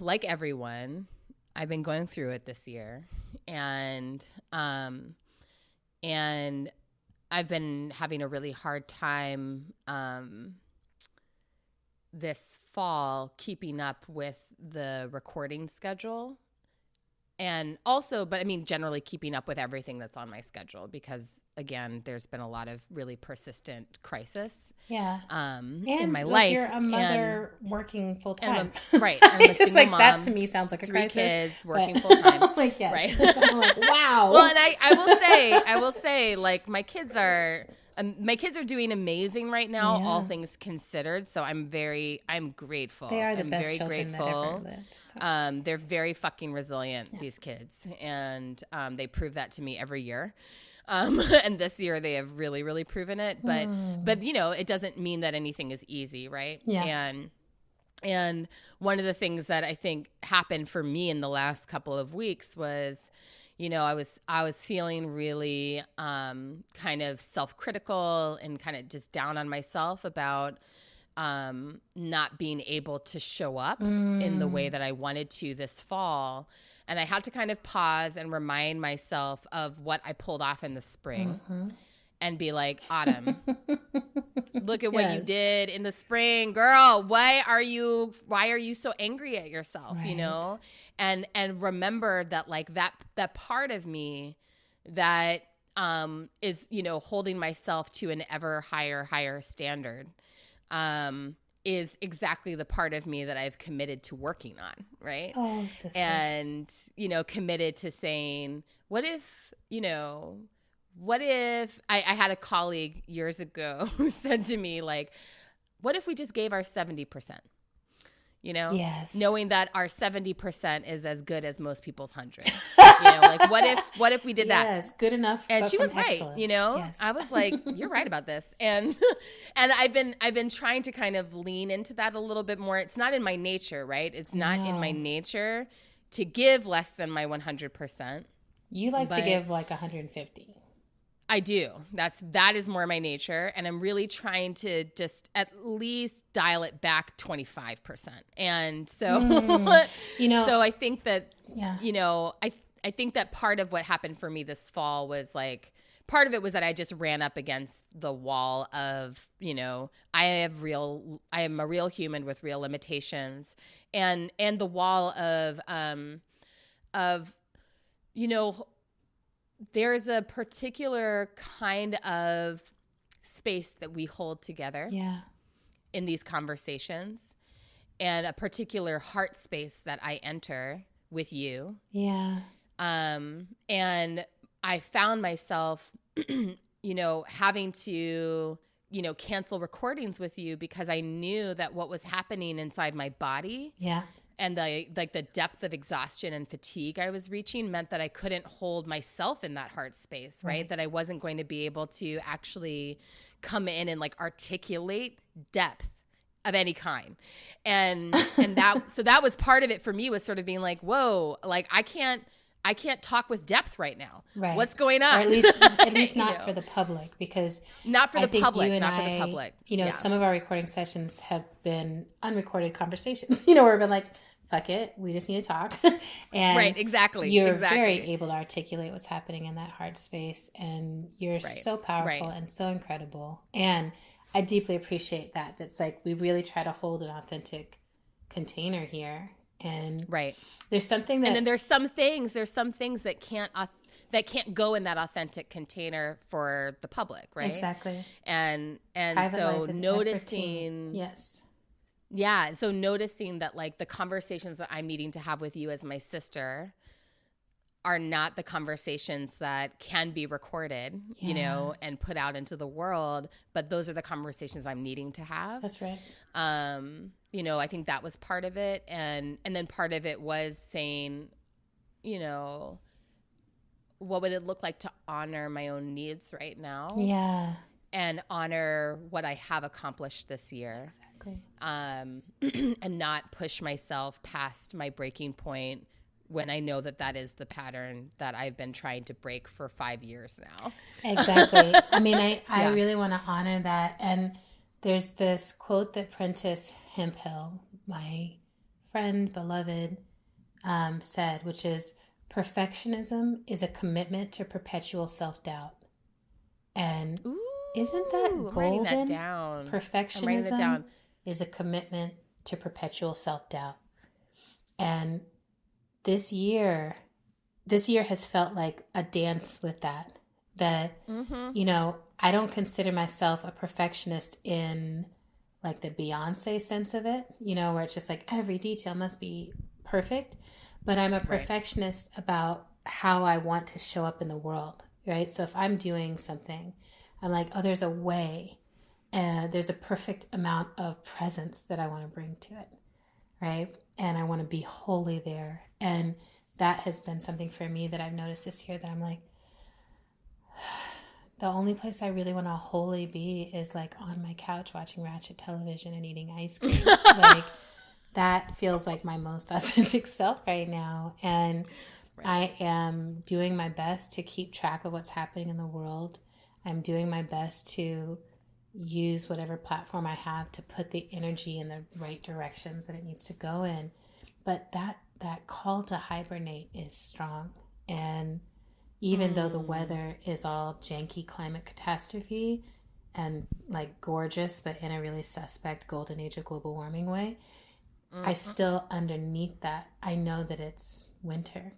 [SPEAKER 1] like everyone, I've been going through it this year, and I've been having a really hard time this fall keeping up with the recording schedule. And also, but I mean, generally keeping up with everything that's on my schedule, because again, there's been a lot of really persistent crisis in my life.
[SPEAKER 2] You're a mother working full time,
[SPEAKER 1] right? I'm a single mom,
[SPEAKER 2] that to me sounds like a
[SPEAKER 1] 3
[SPEAKER 2] crisis.
[SPEAKER 1] Kids working full time.
[SPEAKER 2] Like, yes,
[SPEAKER 1] right?
[SPEAKER 2] I'm like, wow.
[SPEAKER 1] Well, and I will say, like, my kids are doing amazing right now, all things considered. So I'm grateful.
[SPEAKER 2] They are the best
[SPEAKER 1] very
[SPEAKER 2] children
[SPEAKER 1] grateful.
[SPEAKER 2] that ever lived. So.
[SPEAKER 1] They're very fucking resilient, these kids. And they prove that to me every year. And this year they have really, really proven it. But you know, it doesn't mean that anything is easy, right?
[SPEAKER 2] Yeah.
[SPEAKER 1] And one of the things that I think happened for me in the last couple of weeks was, you know, I was feeling really kind of self-critical and kind of just down on myself about not being able to show up in the way that I wanted to this fall. And I had to kind of pause and remind myself of what I pulled off in the spring and be like, Autumn, look at what you did in the spring, girl. Why are you so angry at yourself? Right. You know, and remember that, like, that part of me that is, you know, holding myself to an ever higher standard is exactly the part of me that I've committed to working on, right?
[SPEAKER 2] Oh, sister.
[SPEAKER 1] And, you know, committed to saying, what if I had a colleague years ago who said to me, like, what if we just gave our 70%? You know, knowing that our 70% is as good as most people's 100. You know, like, what if we did that?
[SPEAKER 2] Yes, good enough.
[SPEAKER 1] And she was right.
[SPEAKER 2] Excellence.
[SPEAKER 1] You know, I was like, you're right about this. And I've been trying to kind of lean into that a little bit more. It's not in my nature, right? It's not in my nature to give less than my 100%.
[SPEAKER 2] You like to give like 150.
[SPEAKER 1] I do. That is more my nature, and I'm really trying to just at least dial it back 25%. And so, you know, so I think that, you know, I think that part of what happened for me this fall was, like, part of it was that I just ran up against the wall of, I am a real human with real limitations, and the wall of, there's a particular kind of space that we hold together in these conversations, and a particular heart space that I enter with you.
[SPEAKER 2] Yeah.
[SPEAKER 1] And I found myself, having to, cancel recordings with you because I knew that what was happening inside my body and the depth of exhaustion and fatigue I was reaching meant that I couldn't hold myself in that heart space, right? That I wasn't going to be able to actually come in and like articulate depth of any kind. And that was part of it for me, was sort of being like, whoa, like I can't talk with depth right now.
[SPEAKER 2] Right.
[SPEAKER 1] What's going on?
[SPEAKER 2] Or at least not for the public, because
[SPEAKER 1] not for the public.
[SPEAKER 2] You know, some of our recording sessions have been unrecorded conversations, where we've been like, fuck it, we just need to talk. And
[SPEAKER 1] right, exactly.
[SPEAKER 2] You're very able to articulate what's happening in that heart space, and you're so powerful and so incredible. And I deeply appreciate that. That's like, we really try to hold an authentic container here. And there's something that,
[SPEAKER 1] and then there's some things that can't go in that authentic container for the public, right?
[SPEAKER 2] Exactly.
[SPEAKER 1] And
[SPEAKER 2] private
[SPEAKER 1] so
[SPEAKER 2] noticing,
[SPEAKER 1] so noticing that like the conversations that I'm needing to have with you as my sister are not the conversations that can be recorded, and put out into the world, but those are the conversations I'm needing to have.
[SPEAKER 2] That's right.
[SPEAKER 1] I think that was part of it. And then part of it was saying, what would it look like to honor my own needs right now?
[SPEAKER 2] Yeah.
[SPEAKER 1] And honor what I have accomplished this year.
[SPEAKER 2] Exactly.
[SPEAKER 1] And not push myself past my breaking point when I know that is the pattern that I've been trying to break for 5 years now.
[SPEAKER 2] Exactly. I mean, I really want to honor that. And there's this quote that Prentice Hemphill, my friend, beloved, said, which is, perfectionism is a commitment to perpetual self-doubt. And isn't that golden?
[SPEAKER 1] I'm writing that down.
[SPEAKER 2] Perfectionism is a commitment to perpetual self-doubt. And this year has felt like a dance with that. I don't consider myself a perfectionist in like the Beyonce sense of it, where it's just like every detail must be perfect. But I'm a perfectionist about how I want to show up in the world, right? So if I'm doing something, I'm like, oh, there's a way. There's a perfect amount of presence that I want to bring to it, right? And I want to be wholly there. And that has been something for me that I've noticed this year, that I'm like, the only place I really want to wholly be is like on my couch watching Ratchet television and eating ice cream. Like that feels like my most authentic self right now. And I am doing my best to keep track of what's happening in the world. I'm doing my best to use whatever platform I have to put the energy in the right directions that it needs to go in. But that call to hibernate is strong. And even though the weather is all janky climate catastrophe and like gorgeous, but in a really suspect golden age of global warming way, I still, underneath that, I know that it's winter.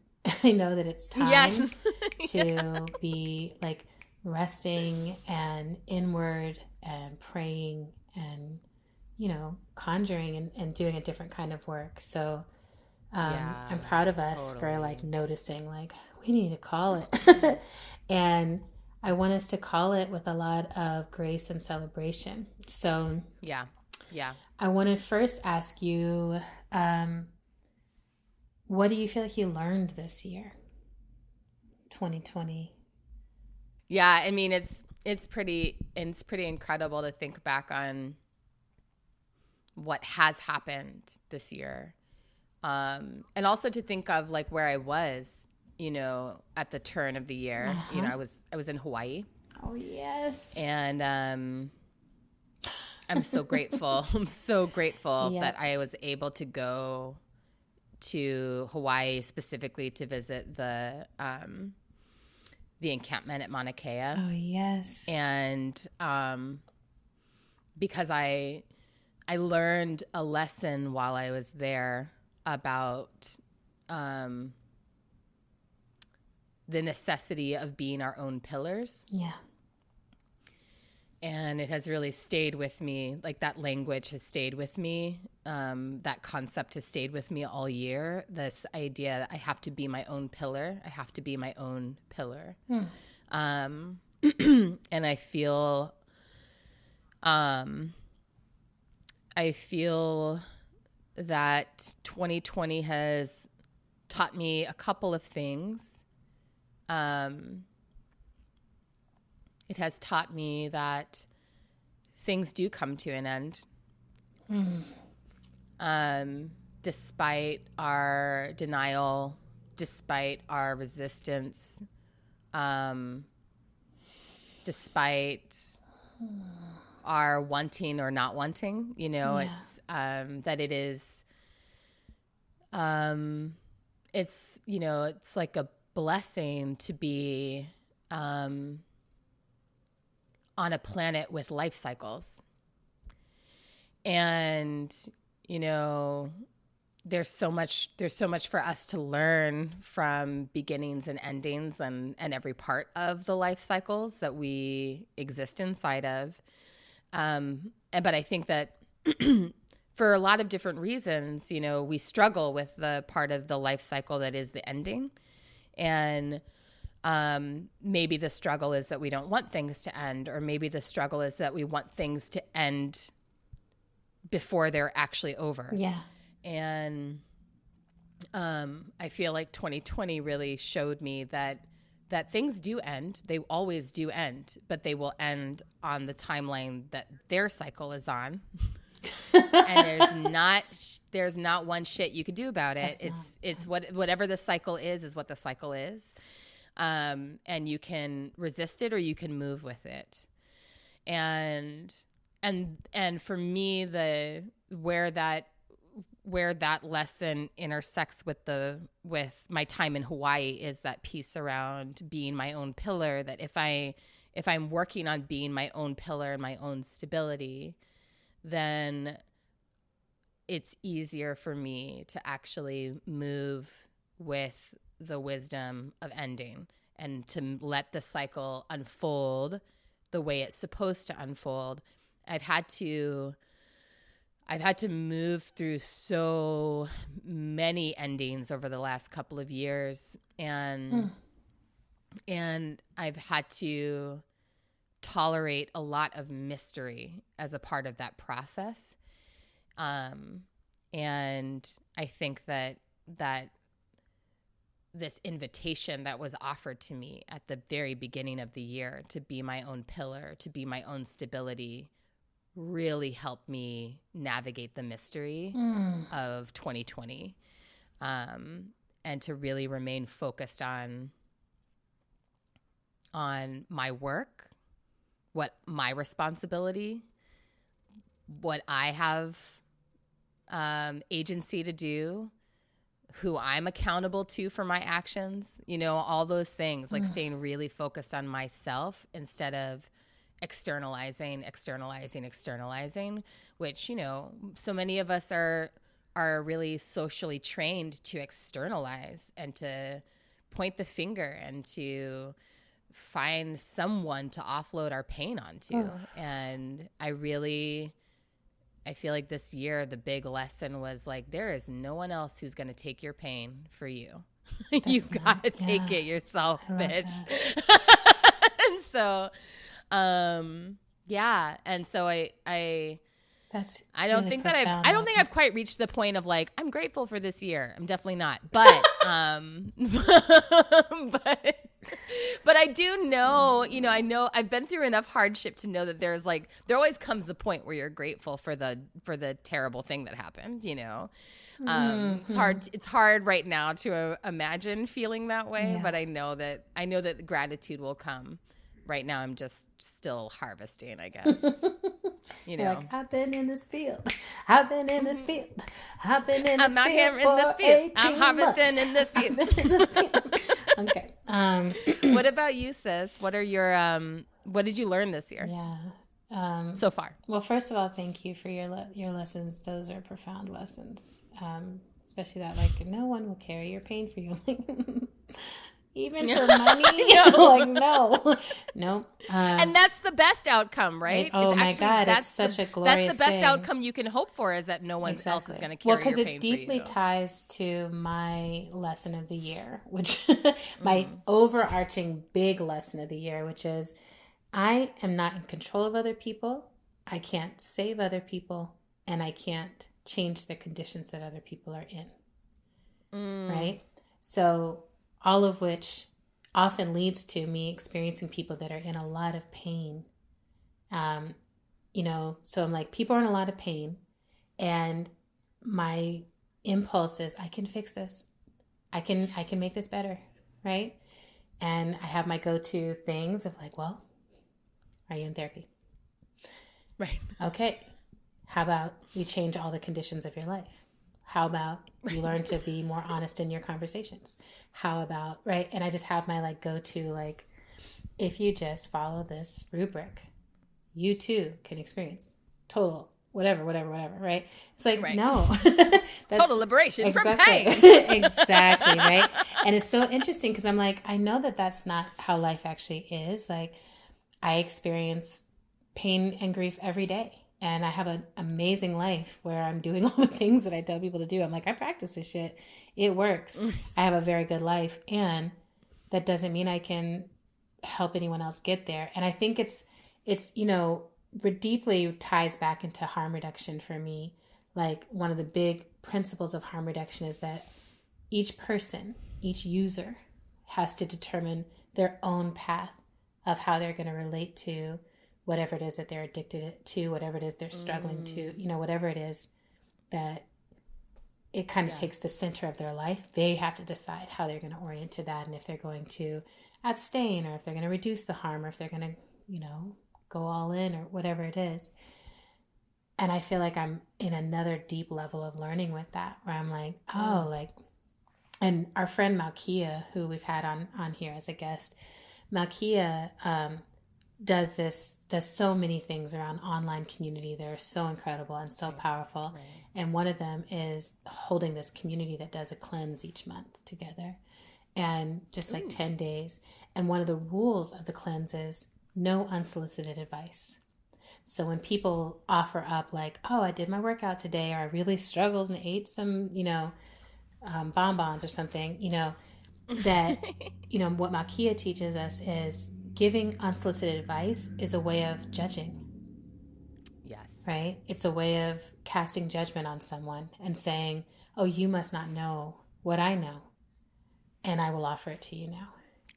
[SPEAKER 2] I know that it's time to be like resting and inward and praying and, conjuring and doing a different kind of work. So I'm proud of us for like noticing, like, we need to call it. And I want us to call it with a lot of grace and celebration. So I want to first ask you, what do you feel like you learned this year, 2020?
[SPEAKER 1] Yeah, I mean, it's pretty incredible to think back on what has happened this year, and also to think of like where I was, at the turn of the year. I was in Hawaii.
[SPEAKER 2] Oh yes.
[SPEAKER 1] And I'm so grateful. I'm so grateful that I was able to go to Hawaii specifically to visit the the encampment at Mauna Kea.
[SPEAKER 2] Oh, yes.
[SPEAKER 1] And because I learned a lesson while I was there about the necessity of being our own pillars.
[SPEAKER 2] Yeah.
[SPEAKER 1] And it has really stayed with me. Like, that language has stayed with me. That concept has stayed with me all year. This idea that I have to be my own pillar. I have to be my own pillar. And I feel that 2020 has taught me a couple of things. It has taught me that things do come to an end. Despite our denial, despite our resistance, despite our wanting or not wanting, it's that it is, it's, it's like a blessing to be on a planet with life cycles. And, there's so much for us to learn from beginnings and endings and every part of the life cycles that we exist inside of. But I think that for a lot of different reasons, we struggle with the part of the life cycle that is the ending. And maybe the struggle is that we don't want things to end, or maybe the struggle is that we want things to end before they're actually over.
[SPEAKER 2] Yeah.
[SPEAKER 1] And I feel like 2020 really showed me that things do end. They always do end, but they will end on the timeline that their cycle is on. And there's not one shit you could do about it. It's whatever the cycle is what the cycle is. And you can resist it or you can move with it. And for me, where that lesson intersects with my time in Hawaii is that piece around being my own pillar, that if I'm working on being my own pillar and my own stability, then it's easier for me to actually move with the wisdom of ending and to let the cycle unfold the way it's supposed to unfold. I've had to move through so many endings over the last couple of years, and I've had to tolerate a lot of mystery as a part of that process. And I think that this invitation that was offered to me at the very beginning of the year to be my own pillar, to be my own stability, really helped me navigate the mystery of 2020, and to really remain focused on my work, what my responsibility, what I have agency to do, who I'm accountable to for my actions, all those things, like staying really focused on myself instead of externalizing, which, so many of us are really socially trained to externalize and to point the finger and to find someone to offload our pain onto. And I feel like this year, the big lesson was like, there is no one else who's going to take your pain for you. You've got to take it yourself, bitch. And so, and so I don't really think that I don't think I've quite reached the point of like, I'm grateful for this year. I'm definitely not. But, but I do know, I know I've been through enough hardship to know that there always comes a point where you're grateful for the terrible thing that happened, It's hard right now to imagine feeling that way, but I know that gratitude will come. Right now, I'm just still harvesting, I guess.
[SPEAKER 2] Like, I've been in this field. I've been in this field. I've been in this field.
[SPEAKER 1] I'm out here in this field. I'm harvesting in this field.
[SPEAKER 2] Okay.
[SPEAKER 1] What about you, sis? What are your what did you learn this year?
[SPEAKER 2] Yeah.
[SPEAKER 1] So far.
[SPEAKER 2] Well, first of all, thank you for your lessons. Those are profound lessons. Especially that, like, no one will carry your pain for you. Even for money? Like, no. Nope.
[SPEAKER 1] And that's the best outcome, right?
[SPEAKER 2] Oh, my God. That's such a glorious thing.
[SPEAKER 1] That's the best outcome you can hope for, is that no one else is going to carry your pain for you.
[SPEAKER 2] Well, because it deeply ties to my lesson of the year, which my overarching big lesson of the year, which is I am not in control of other people. I can't save other people, and I can't change the conditions that other people are in. Right? So all of which often leads to me experiencing people that are in a lot of pain. So I'm like, people are in a lot of pain, and my impulse is, I can fix this. I can make this better. Right? And I have my go-to things of like, well, are you in therapy?
[SPEAKER 1] Right.
[SPEAKER 2] Okay. How about we change all the conditions of your life? How about you learn to be more honest in your conversations? How about, right? And I just have my like go-to, like, if you just follow this rubric, you too can experience total whatever, right? It's like, no.
[SPEAKER 1] That's total liberation from pain.
[SPEAKER 2] Exactly, right? And it's so interesting because I'm like, I know that that's not how life actually is. Like, I experience pain and grief every day. And I have an amazing life where I'm doing all the things that I tell people to do. I'm like, I practice this shit. It works. I have a very good life. And that doesn't mean I can help anyone else get there. And I think it's deeply ties back into harm reduction for me. Like, one of the big principles of harm reduction is that each person, each user has to determine their own path of how they're going to relate to whatever it is that they're addicted to, whatever it is they're struggling to, whatever it is that it kind of takes the center of their life. They have to decide how they're going to orient to that, and if they're going to abstain, or if they're going to reduce the harm, or if they're going to, go all in, or whatever it is. And I feel like I'm in another deep level of learning with that, where I'm like, and our friend Malkia, who we've had on here as a guest, Malkia, does so many things around online community that are so incredible and so powerful. Right. And one of them is holding this community that does a cleanse each month together, and just like 10 days. And one of the rules of the cleanse is no unsolicited advice. So when people offer up like, oh, I did my workout today, or I really struggled and ate some, bonbons or something, that, what Malkia teaches us is giving unsolicited advice is a way of judging.
[SPEAKER 1] Yes. Right?
[SPEAKER 2] It's a way of casting judgment on someone and saying, oh, you must not know what I know, and I will offer it to you now.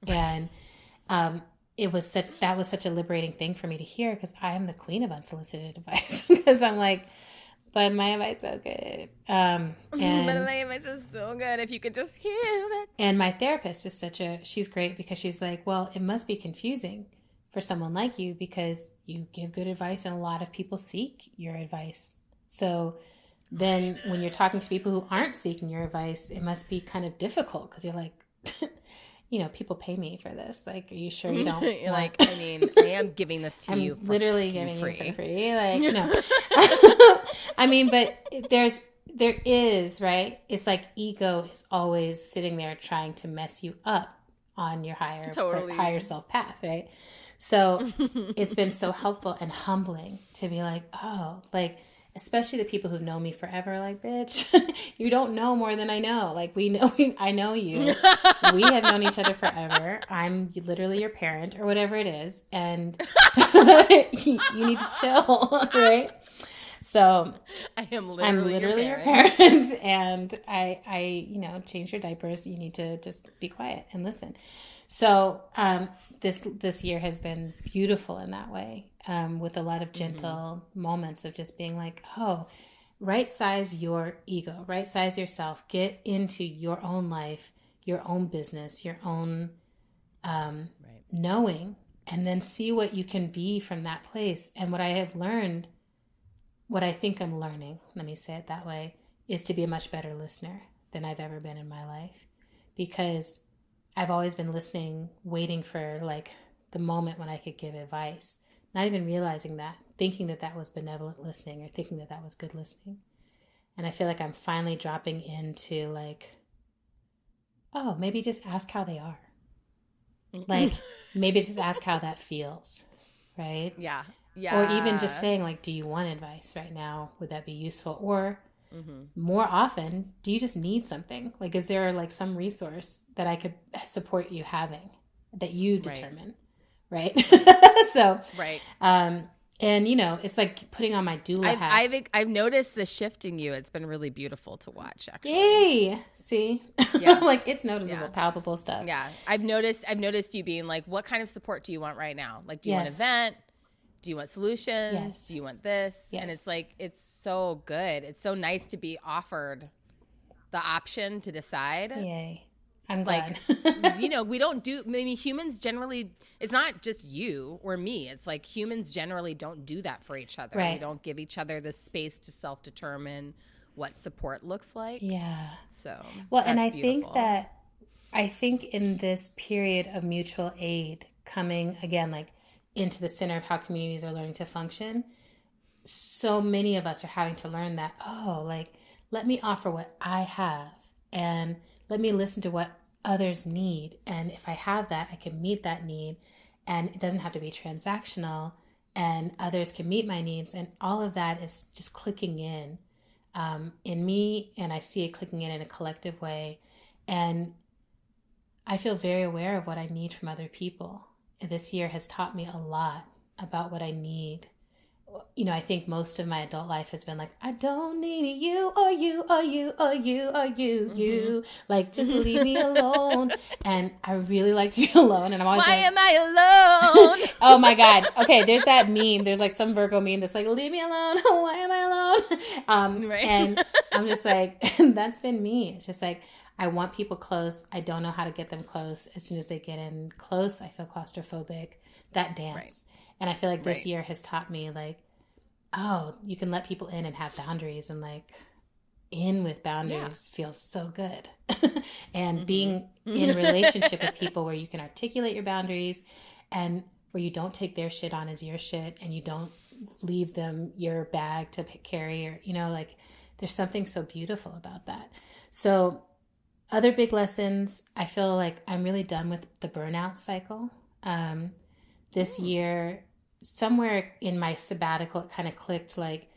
[SPEAKER 2] And that was such a liberating thing for me to hear, because I am the queen of unsolicited advice. Because I'm like, but my advice is so good.
[SPEAKER 1] But my advice is so good if you could just hear it.
[SPEAKER 2] And my therapist is she's great, because she's like, well, it must be confusing for someone like you, because you give good advice and a lot of people seek your advice. So then when you're talking to people who aren't seeking your advice, it must be kind of difficult, because you're like, people pay me for this. Like, are you sure you don't?
[SPEAKER 1] You're like, I am giving this to you.
[SPEAKER 2] Literally giving you for free. Like, no. But there is, right? It's like ego is always sitting there trying to mess you up on your higher self path, right? So it's been so helpful and humbling to be like, oh, like, especially the people who've known me forever, like, bitch, you don't know more than I know. Like, I know you. We have known each other forever. I'm literally your parent, or whatever it is. And you need to chill, right? So I'm literally your parent, and I change your diapers. You need to just be quiet and listen. So this year has been beautiful in that way, with a lot of gentle moments of just being like, oh, right size your ego, right size yourself, get into your own life, your own business, your own knowing, and then see what you can be from that place. And what I have learned, what I think I'm learning, let me say it that way, is to be a much better listener than I've ever been in my life. Because I've always been listening, waiting for like the moment when I could give advice, not even realizing that, thinking that that was benevolent listening or thinking that that was good listening. And I feel like I'm finally dropping into like, oh, maybe just ask how they are. Like, maybe just ask how that feels, right?
[SPEAKER 1] Yeah.
[SPEAKER 2] Or even just saying like, do you want advice right now? Would that be useful? Or more often, do you just need something? Like, is there like some resource that I could support you having that you determine? Right. So, and you know, it's like putting on my doula hat.
[SPEAKER 1] I've noticed the shift in you. It's been really beautiful to watch, actually.
[SPEAKER 2] Yay! See, like it's noticeable, palpable stuff.
[SPEAKER 1] Yeah, I've noticed you being like, what kind of support do you want right now? Like, do you want an event? Do you want solutions?
[SPEAKER 2] Yes.
[SPEAKER 1] Do you want this?
[SPEAKER 2] Yes.
[SPEAKER 1] And it's like, it's so good. It's so nice to be offered the option to decide.
[SPEAKER 2] Yay. I'm glad.
[SPEAKER 1] Like, you know, we don't do, maybe humans generally, it's not just you or me. It's like humans generally don't do that for each other.
[SPEAKER 2] Right.
[SPEAKER 1] We don't give each other the space to self-determine what support looks like.
[SPEAKER 2] Yeah.
[SPEAKER 1] So,
[SPEAKER 2] well, and I
[SPEAKER 1] beautiful.
[SPEAKER 2] think in this period of mutual aid coming again, like into the center of how communities are learning to function, so many of us are having to learn that, oh, like, let me offer what I have and let me listen to what others need. And if I have that, I can meet that need. And it doesn't have to be transactional. And others can meet my needs. And all of that is just clicking in me. And I see it clicking in a collective way. And I feel very aware of what I need from other people. And this year has taught me a lot about what I need. You know, I think most of my adult life has been like, I don't need you or you or you or you or you, you. Like, just leave me alone. And I really like to be alone. And I'm always
[SPEAKER 1] Why
[SPEAKER 2] like,
[SPEAKER 1] am I alone?
[SPEAKER 2] oh my God. Okay, there's that meme. There's like some Virgo meme that's like, leave me alone. Why am I alone?
[SPEAKER 1] Right.
[SPEAKER 2] And I'm just like, that's been me. It's just like, I want people close. I don't know how to get them close. As soon as they get in close, I feel claustrophobic. That dance.
[SPEAKER 1] Right.
[SPEAKER 2] And I feel like this year has taught me like, oh, you can let people in and have boundaries, and like in with boundaries feels so good. And being in relationship with people where you can articulate your boundaries and where you don't take their shit on as your shit and you don't leave them your bag to carry, or, you know, like there's something so beautiful about that. So other big lessons, I feel like I'm really done with the burnout cycle. This year, somewhere in my sabbatical, it kind of clicked like,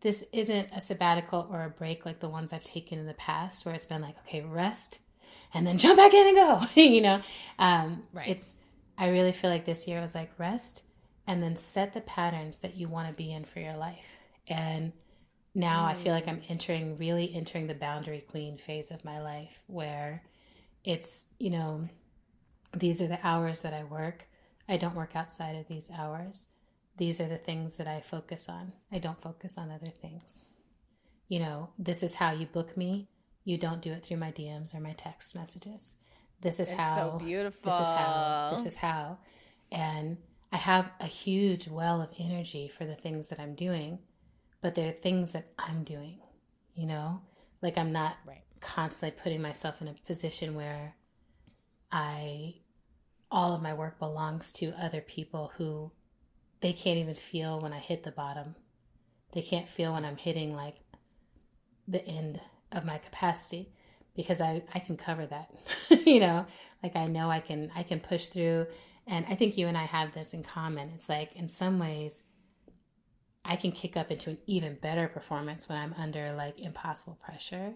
[SPEAKER 2] this isn't a sabbatical or a break like the ones I've taken in the past, where it's been like, okay, rest and then jump back in and go, you know? I really feel like this year was like rest and then set the patterns that you want to be in for your life. And now I feel like I'm really entering the boundary queen phase of my life, where it's, you know, these are the hours that I work. I don't work outside of these hours. These are the things that I focus on. I don't focus on other things. You know, this is how you book me. You don't do it through my DMs or my text messages. This is how.
[SPEAKER 1] So beautiful.
[SPEAKER 2] This is how. And I have a huge well of energy for the things that I'm doing, but they're things that I'm doing, you know? Like, I'm not constantly putting myself in a position where all of my work belongs to other people who they can't even feel when I hit the bottom. They can't feel when I'm hitting like the end of my capacity, because I can cover that, you know, like I know I can push through. And I think you and I have this in common. It's like, in some ways I can kick up into an even better performance when I'm under like impossible pressure.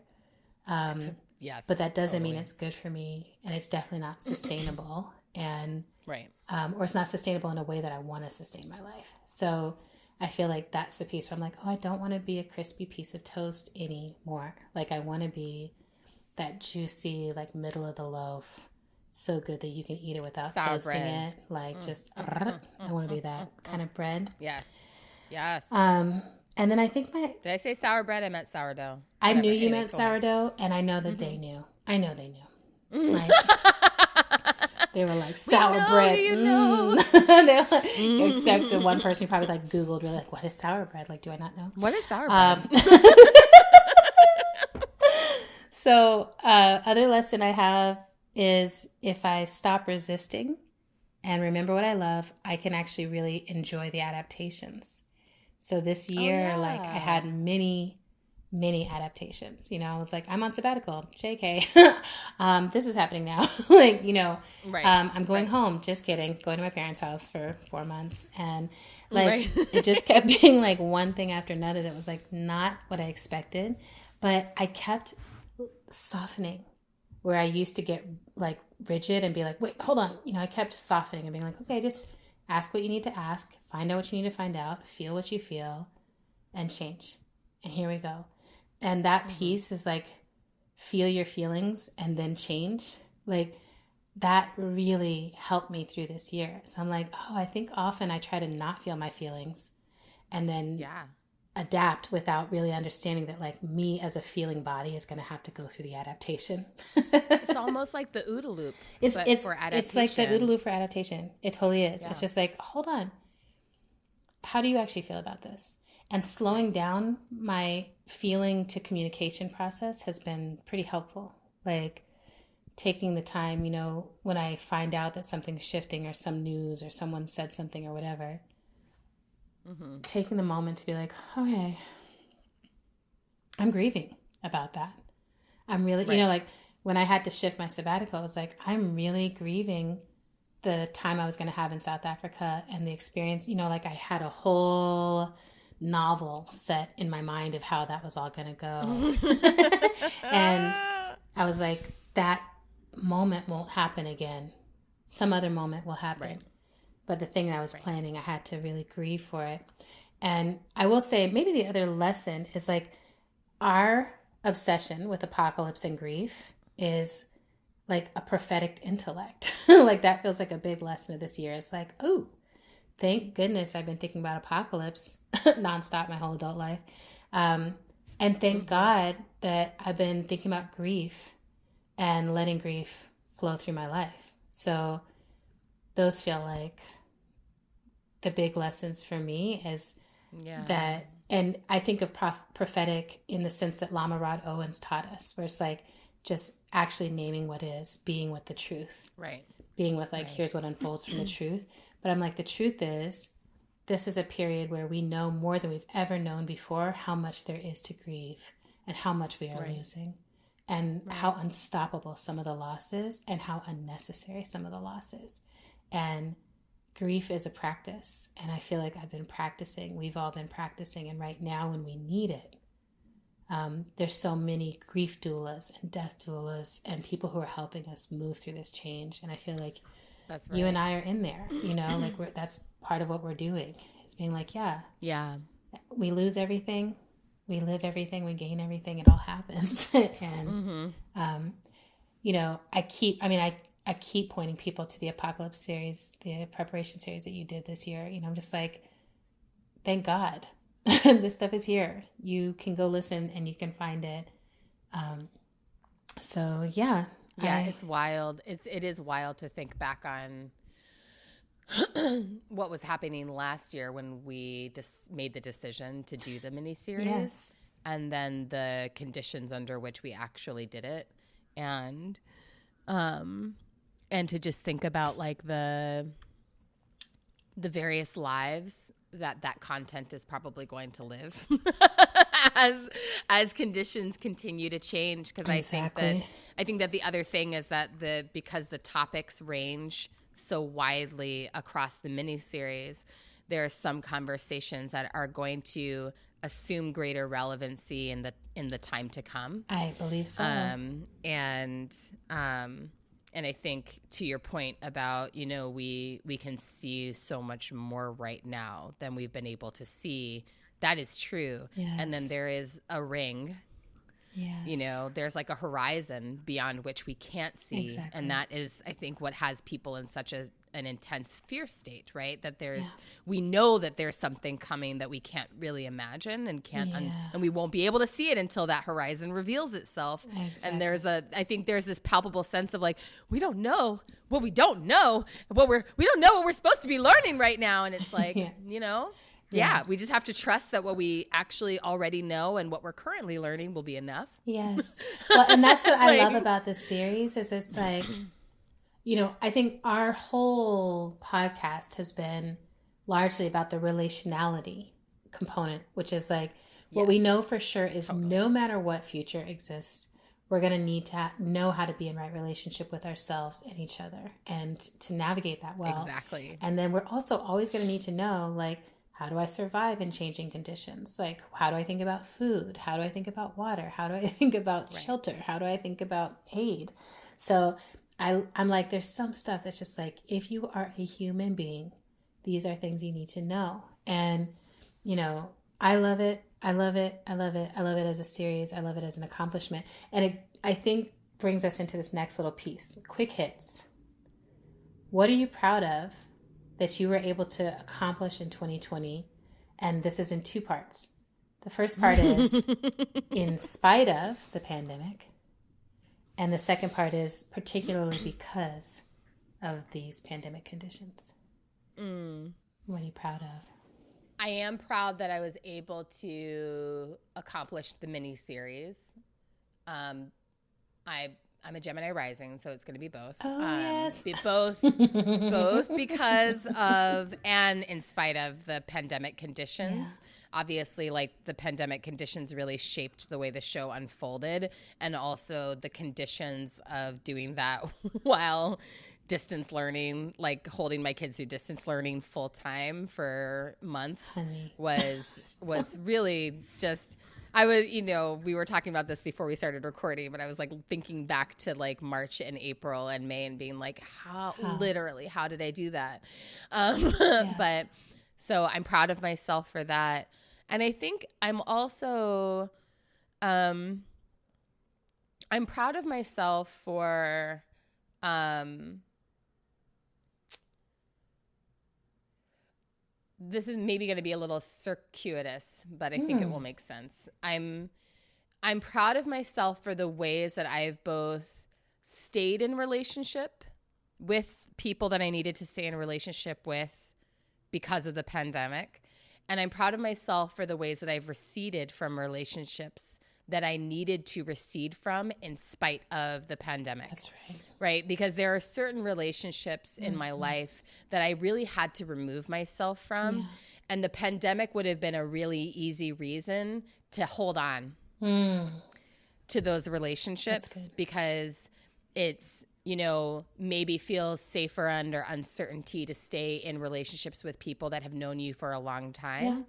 [SPEAKER 1] Yes,
[SPEAKER 2] but that doesn't mean it's good for me, and it's definitely not sustainable. And or it's not sustainable in a way that I want to sustain my life. So I feel like that's the piece where I'm like, oh, I don't want to be a crispy piece of toast anymore. Like, I want to be that juicy, like middle of the loaf, so good that you can eat it without
[SPEAKER 1] sour
[SPEAKER 2] toasting
[SPEAKER 1] bread.
[SPEAKER 2] It. Like I want to be that kind of bread.
[SPEAKER 1] Yes. Yes.
[SPEAKER 2] And then I think
[SPEAKER 1] Did I say sour bread? I meant sourdough.
[SPEAKER 2] I
[SPEAKER 1] Whatever.
[SPEAKER 2] knew you
[SPEAKER 1] Anyway,
[SPEAKER 2] meant sourdough, and I know that they knew. I know they knew. Like, they were like, sour bread.
[SPEAKER 1] You know.
[SPEAKER 2] They're like, except the one person who probably like Googled, were like, what is sour bread? Like, do I not know?
[SPEAKER 1] What is sour bread?
[SPEAKER 2] So other lesson I have is if I stop resisting and remember what I love, I can actually really enjoy the adaptations. So this year, like I had many adaptations. You know, I was like, I'm on sabbatical. JK. This is happening now. Like, you know, I'm going home. Just kidding. Going to my parents' house for 4 months. And like, it just kept being like one thing after another that was like not what I expected. But I kept softening where I used to get like rigid and be like, wait, hold on. You know, I kept softening and being like, okay, just ask what you need to ask, find out what you need to find out, feel what you feel, and change. And here we go. And that piece is like, feel your feelings and then change. Like that really helped me through this year. So I'm like, oh, I think often I try to not feel my feelings and then adapt without really understanding that like me as a feeling body is going to have to go through the adaptation.
[SPEAKER 1] It's almost like the OODA loop for adaptation.
[SPEAKER 2] It's like the OODA loop for adaptation. It totally is. Yeah. It's just like, hold on. How do you actually feel about this? And slowing down my feeling to communication process has been pretty helpful. Like taking the time, you know, when I find out that something's shifting or some news or someone said something or whatever, taking the moment to be like, okay, I'm grieving about that. I'm really, you know, like when I had to shift my sabbatical, I was like, I'm really grieving the time I was going to have in South Africa and the experience, you know, like I had a whole novel set in my mind of how that was all going to go. And I was like, that moment won't happen again. Some other moment will happen. Right. But the thing that I was planning, I had to really grieve for it. And I will say maybe the other lesson is like our obsession with apocalypse and grief is like a prophetic intellect. Like that feels like a big lesson of this year. It's like, oh, thank goodness I've been thinking about apocalypse nonstop my whole adult life. And thank God that I've been thinking about grief and letting grief flow through my life. So those feel like the big lessons for me is that, and I think of prophetic in the sense that Lama Rod Owens taught us, where it's like just actually naming what is, being with the truth. Right. Being with like, here's what unfolds from the truth. But I'm like, the truth is, this is a period where we know more than we've ever known before how much there is to grieve and how much we are losing and how unstoppable some of the loss is and how unnecessary some of the loss is. And grief is a practice. And I feel like I've been practicing. We've all been practicing. And right now when we need it, there's so many grief doulas and death doulas and people who are helping us move through this change. And I feel like that's you and I are in there, you know, like that's part of what we're doing. It's being like, we lose everything, we live everything, we gain everything. It all happens. And, you know, I keep pointing people to the Apocalypse series, the preparation series that you did this year. You know, I'm just like, thank God this stuff is here. You can go listen and you can find it. So yeah.
[SPEAKER 1] Yeah, it's wild. It is wild to think back on what was happening last year when we made the decision to do the miniseries, and then the conditions under which we actually did it, and to just think about like the various lives that content is probably going to live as conditions continue to change. Because I think that the other thing is that because the topics range so widely across the miniseries, there are some conversations that are going to assume greater relevancy in the time to come.
[SPEAKER 2] I believe so.
[SPEAKER 1] And I think to your point about, you know, we can see so much more right now than we've been able to see. That is true. Yes. And then there is a ring. Yes. You know, there's like a horizon beyond which we can't see. Exactly. And that is, I think, what has people in such an intense fear state, right? That we know that there's something coming that we can't really imagine and and we won't be able to see it until that horizon reveals itself. Exactly. And I think there's this palpable sense of like, we don't know what we don't know, we don't know what we're supposed to be learning right now. And it's like, you know? Yeah, we just have to trust that what we actually already know and what we're currently learning will be enough.
[SPEAKER 2] Yes. Well, and that's what I love about this series is it's like, I think our whole podcast has been largely about the relationality component, which is like what we know for sure is no matter what future exists, we're going to need to know how to be in right relationship with ourselves and each other and to navigate that well.
[SPEAKER 1] Exactly.
[SPEAKER 2] And then we're also always going to need to know, like, how do I survive in changing conditions? Like, how do I think about food? How do I think about water? How do I think about shelter? How do I think about aid? So I'm like, there's some stuff that's just like, if you are a human being, these are things you need to know. And, I love it. I love it. I love it. I love it as a series. I love it as an accomplishment. And it, I think, brings us into this next little piece. Quick hits. What are you proud of that you were able to accomplish in 2020? And this is in two parts. The first part is in spite of the pandemic. And the second part is particularly because of these pandemic conditions. What are you proud of?
[SPEAKER 1] I am proud that I was able to accomplish the mini series. I'm a Gemini rising, so it's going to be both.
[SPEAKER 2] Oh, yes.
[SPEAKER 1] Both because of and in spite of the pandemic conditions. Yeah. Obviously, like the pandemic conditions really shaped the way the show unfolded, and also the conditions of doing that while distance learning, like holding my kids through distance learning full time for months was really just, I was, we were talking about this before we started recording, but I was like thinking back to like March and April and May and being like, how did I do that? But so I'm proud of myself for that. And I think I'm also, I'm proud of myself for, this is maybe going to be a little circuitous, but I think it will make sense. I'm proud of myself for the ways that I've both stayed in relationship with people that I needed to stay in a relationship with because of the pandemic. And I'm proud of myself for the ways that I've receded from relationships that I needed to recede from in spite of the pandemic.
[SPEAKER 2] That's right.
[SPEAKER 1] Right? Because there are certain relationships in my life that I really had to remove myself from. Yeah. And the pandemic would have been a really easy reason to hold on to those relationships because it's, maybe feels safer under uncertainty to stay in relationships with people that have known you for a long time. Yeah.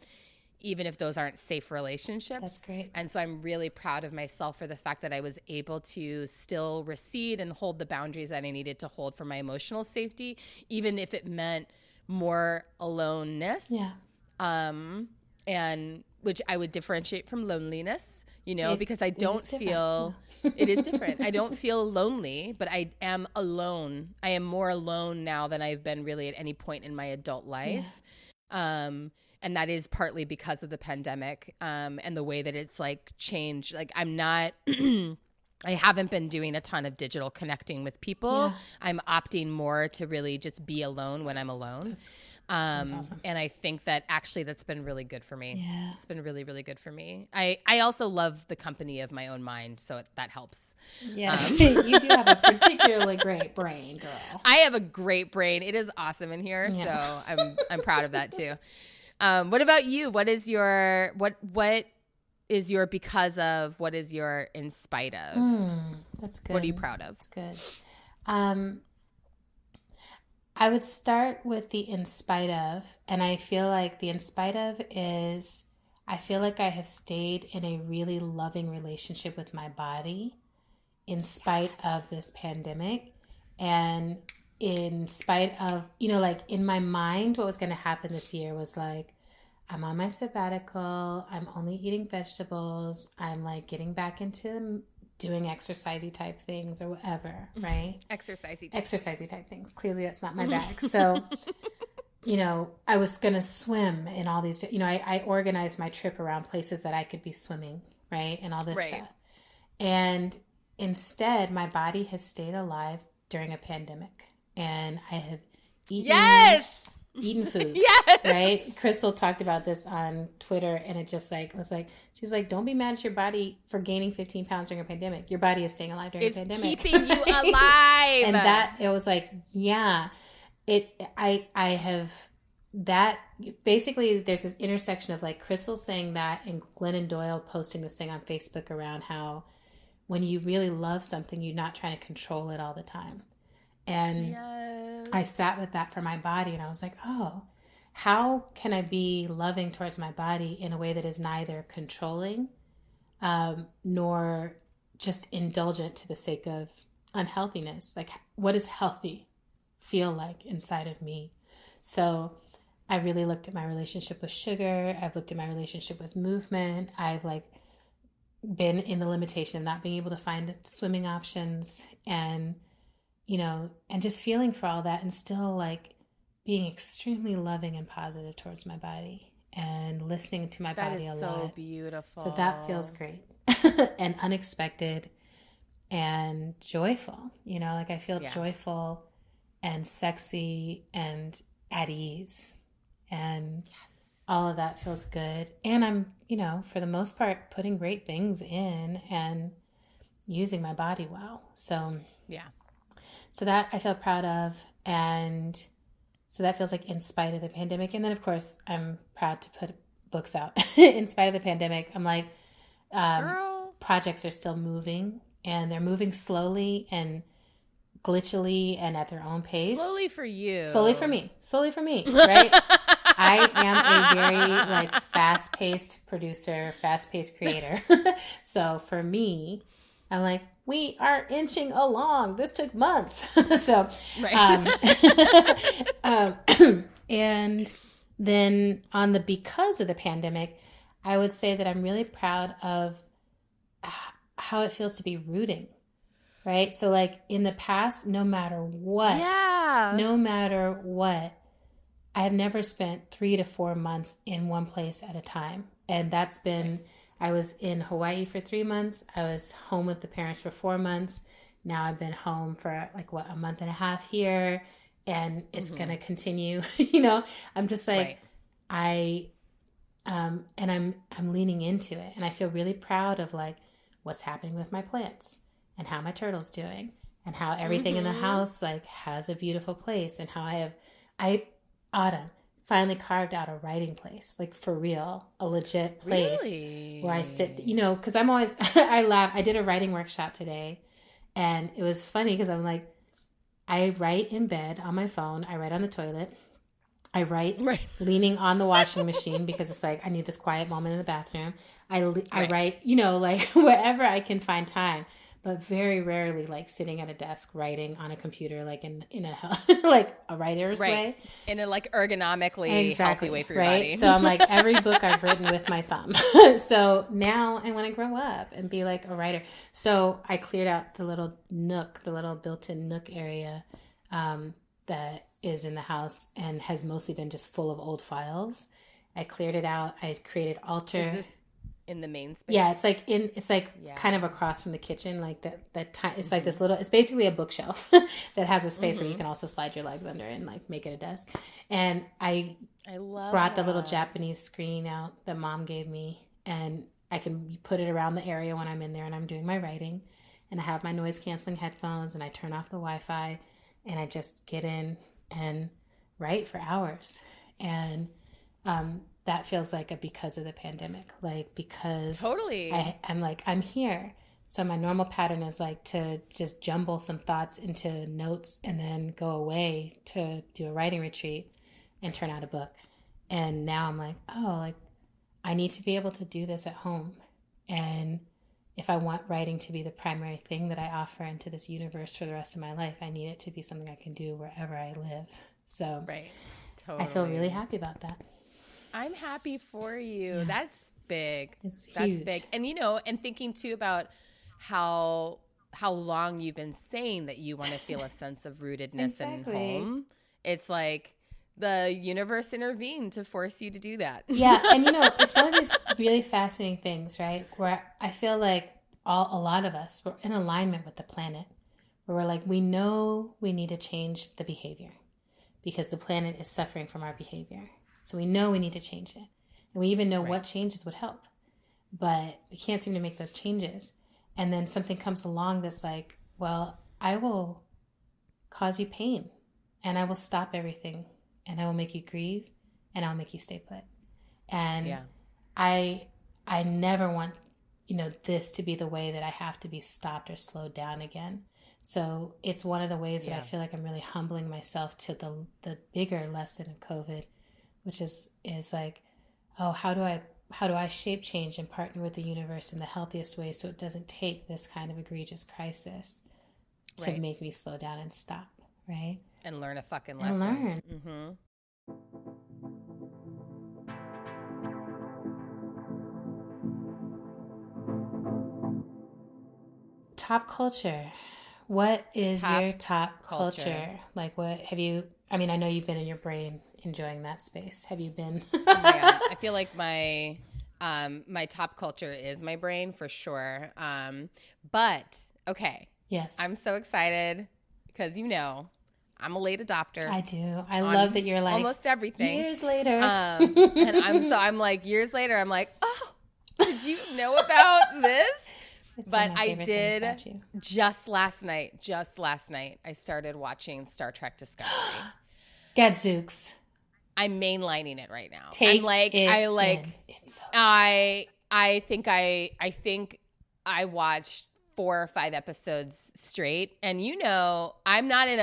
[SPEAKER 1] Even if those aren't safe relationships.
[SPEAKER 2] That's great.
[SPEAKER 1] And so I'm really proud of myself for the fact that I was able to still recede and hold the boundaries that I needed to hold for my emotional safety, even if it meant more aloneness.
[SPEAKER 2] Yeah.
[SPEAKER 1] And which I would differentiate from loneliness, because I don't feel it is different. I don't feel lonely, but I am alone. I am more alone now than I've been really at any point in my adult life. Yeah. And that is partly because of the pandemic and the way that it's like changed. Like I'm not, I haven't been doing a ton of digital connecting with people. Yeah. I'm opting more to really just be alone when I'm alone. Sounds awesome. And I think that actually that's been really good for me. Yeah. It's been really, really good for me. I also love the company of my own mind, so that helps.
[SPEAKER 2] Yes, you do have a particularly great brain, girl.
[SPEAKER 1] I have a great brain. It is awesome in here, so I'm proud of that too. What about you? What is your because of? What is your in spite of?
[SPEAKER 2] That's good.
[SPEAKER 1] What are you proud of?
[SPEAKER 2] That's good. I would start with the in spite of, and I feel like the in spite of is I feel like I have stayed in a really loving relationship with my body in spite of this pandemic, and in spite of, like in my mind, what was going to happen this year was like, I'm on my sabbatical. I'm only eating vegetables. I'm like getting back into doing exercisey type things or whatever, right? Exercisey type things. Clearly that's not my bag. So, I was going to swim in all these, I organized my trip around places that I could be swimming, right? And all this stuff. And instead, my body has stayed alive during a pandemic. And I have eaten eating food.
[SPEAKER 1] Yes.
[SPEAKER 2] Right? Crystal talked about this on Twitter, and it just like was like, she's like, don't be mad at your body for gaining 15 pounds during a pandemic. Your body is staying alive during a pandemic.
[SPEAKER 1] Keeping you alive.
[SPEAKER 2] And that, it was like, yeah, I have that. Basically, there's this intersection of like Crystal saying that and Glennon Doyle posting this thing on Facebook around how when you really love something, you're not trying to control it all the time. And
[SPEAKER 1] yes.
[SPEAKER 2] I sat with that for my body, and I was like, oh, how can I be loving towards my body in a way that is neither controlling nor just indulgent to the sake of unhealthiness? Like, what does healthy feel like inside of me? So I really looked at my relationship with sugar. I've looked at my relationship with movement. I've like been in the limitation of not being able to find swimming options, and, you know, and just feeling for all that, and still like being extremely loving and positive towards my body and listening to my body a lot.
[SPEAKER 1] That is so beautiful.
[SPEAKER 2] So that feels great and unexpected and joyful. You know, like I feel joyful and sexy and at ease, and all of that feels good. And I'm, you know, for the most part, putting great things in and using my body well. So so that I feel proud of. And so that feels like in spite of the pandemic. And then of course I'm proud to put books out in spite of the pandemic. I'm like, projects are still moving, and they're moving slowly and glitchily and at their own pace.
[SPEAKER 1] Slowly for you.
[SPEAKER 2] Slowly for me, right? I am a very like fast-paced producer, fast-paced creator. So for me, I'm like, we are inching along. This took months. So, and then on the because of the pandemic, I would say that I'm really proud of how it feels to be rooting. Right? So like in the past, no matter what, I have never spent 3 to 4 months in one place at a time. And that's been, I was in Hawaii for 3 months. I was home with the parents for 4 months. Now I've been home for like a month and a half here, and it's going to continue. You know, I'm just like, and I'm leaning into it, and I feel really proud of like what's happening with my plants, and how my turtle's doing, and how everything in the house like has a beautiful place, and how Autumn finally carved out a writing place, like for real, a legit place where I sit, you know, because I'm always, I laugh. I did a writing workshop today, and it was funny because I'm like, I write in bed on my phone. I write on the toilet. I write leaning on the washing machine because it's like, I need this quiet moment in the bathroom. I write, you know, like wherever I can find time. But very rarely like sitting at a desk writing on a computer, like in a like a writer's way,
[SPEAKER 1] in a like ergonomically healthy way for your body.
[SPEAKER 2] So I'm like, every book I've written with my thumb. So now I want to grow up and be like a writer. So I cleared out the little nook, the little built-in nook area that is in the house and has mostly been just full of old files. I cleared it out. I created altar.
[SPEAKER 1] Is this in the main space?
[SPEAKER 2] Yeah, it's like kind of across from the kitchen, like it's like this little, it's basically a bookshelf that has a space where you can also slide your legs under and like make it a desk. And I brought the little Japanese screen out that mom gave me, and I can put it around the area when I'm in there and I'm doing my writing, and I have my noise canceling headphones, and I turn off the Wi-Fi, and I just get in and write for hours. And that feels like a because of the pandemic, like because I'm like, I'm here. So my normal pattern is like to just jumble some thoughts into notes and then go away to do a writing retreat and turn out a book. And now I'm like, oh, like I need to be able to do this at home. And if I want writing to be the primary thing that I offer into this universe for the rest of my life, I need it to be something I can do wherever I live. So I feel really happy about that.
[SPEAKER 1] I'm happy for you.
[SPEAKER 2] Yeah.
[SPEAKER 1] That's big.
[SPEAKER 2] It's huge.
[SPEAKER 1] That's big. And, you know, and thinking too about how long you've been saying that you want to feel a sense of rootedness and home. It's like the universe intervened to force you to do that.
[SPEAKER 2] Yeah. And, you know, it's one of these really fascinating things, right? Where I feel like a lot of us, we're in alignment with the planet, where we're like, we know we need to change the behavior because the planet is suffering from our behavior. So we know we need to change it. And we even know what changes would help. But we can't seem to make those changes. And then something comes along that's like, well, I will cause you pain and I will stop everything and I will make you grieve and I'll make you stay put. And I never want, this to be the way that I have to be stopped or slowed down again. So it's one of the ways that I feel like I'm really humbling myself to the bigger lesson of COVID, which is like, oh, how do I shape change and partner with the universe in the healthiest way so it doesn't take this kind of egregious crisis to make me slow down and stop, right?
[SPEAKER 1] And learn a fucking lesson.
[SPEAKER 2] And learn.
[SPEAKER 1] Mm-hmm.
[SPEAKER 2] Top culture. What is your top culture? Like, what have you, I know you've been in your brain enjoying that space. Have you been?
[SPEAKER 1] Oh my God. I feel like my top culture is my brain for sure. But okay.
[SPEAKER 2] Yes.
[SPEAKER 1] I'm so excited because I'm a late adopter.
[SPEAKER 2] I do. I love that you're like
[SPEAKER 1] almost everything.
[SPEAKER 2] Years later.
[SPEAKER 1] And I'm like years later, I'm like, oh, did you know about this? But I did just last night, I started watching Star Trek Discovery.
[SPEAKER 2] Gadzooks.
[SPEAKER 1] I'm mainlining it right now.
[SPEAKER 2] Take
[SPEAKER 1] I'm like,
[SPEAKER 2] it
[SPEAKER 1] I like,
[SPEAKER 2] in. It's so
[SPEAKER 1] I think I watched 4 or 5 episodes straight. And I'm not in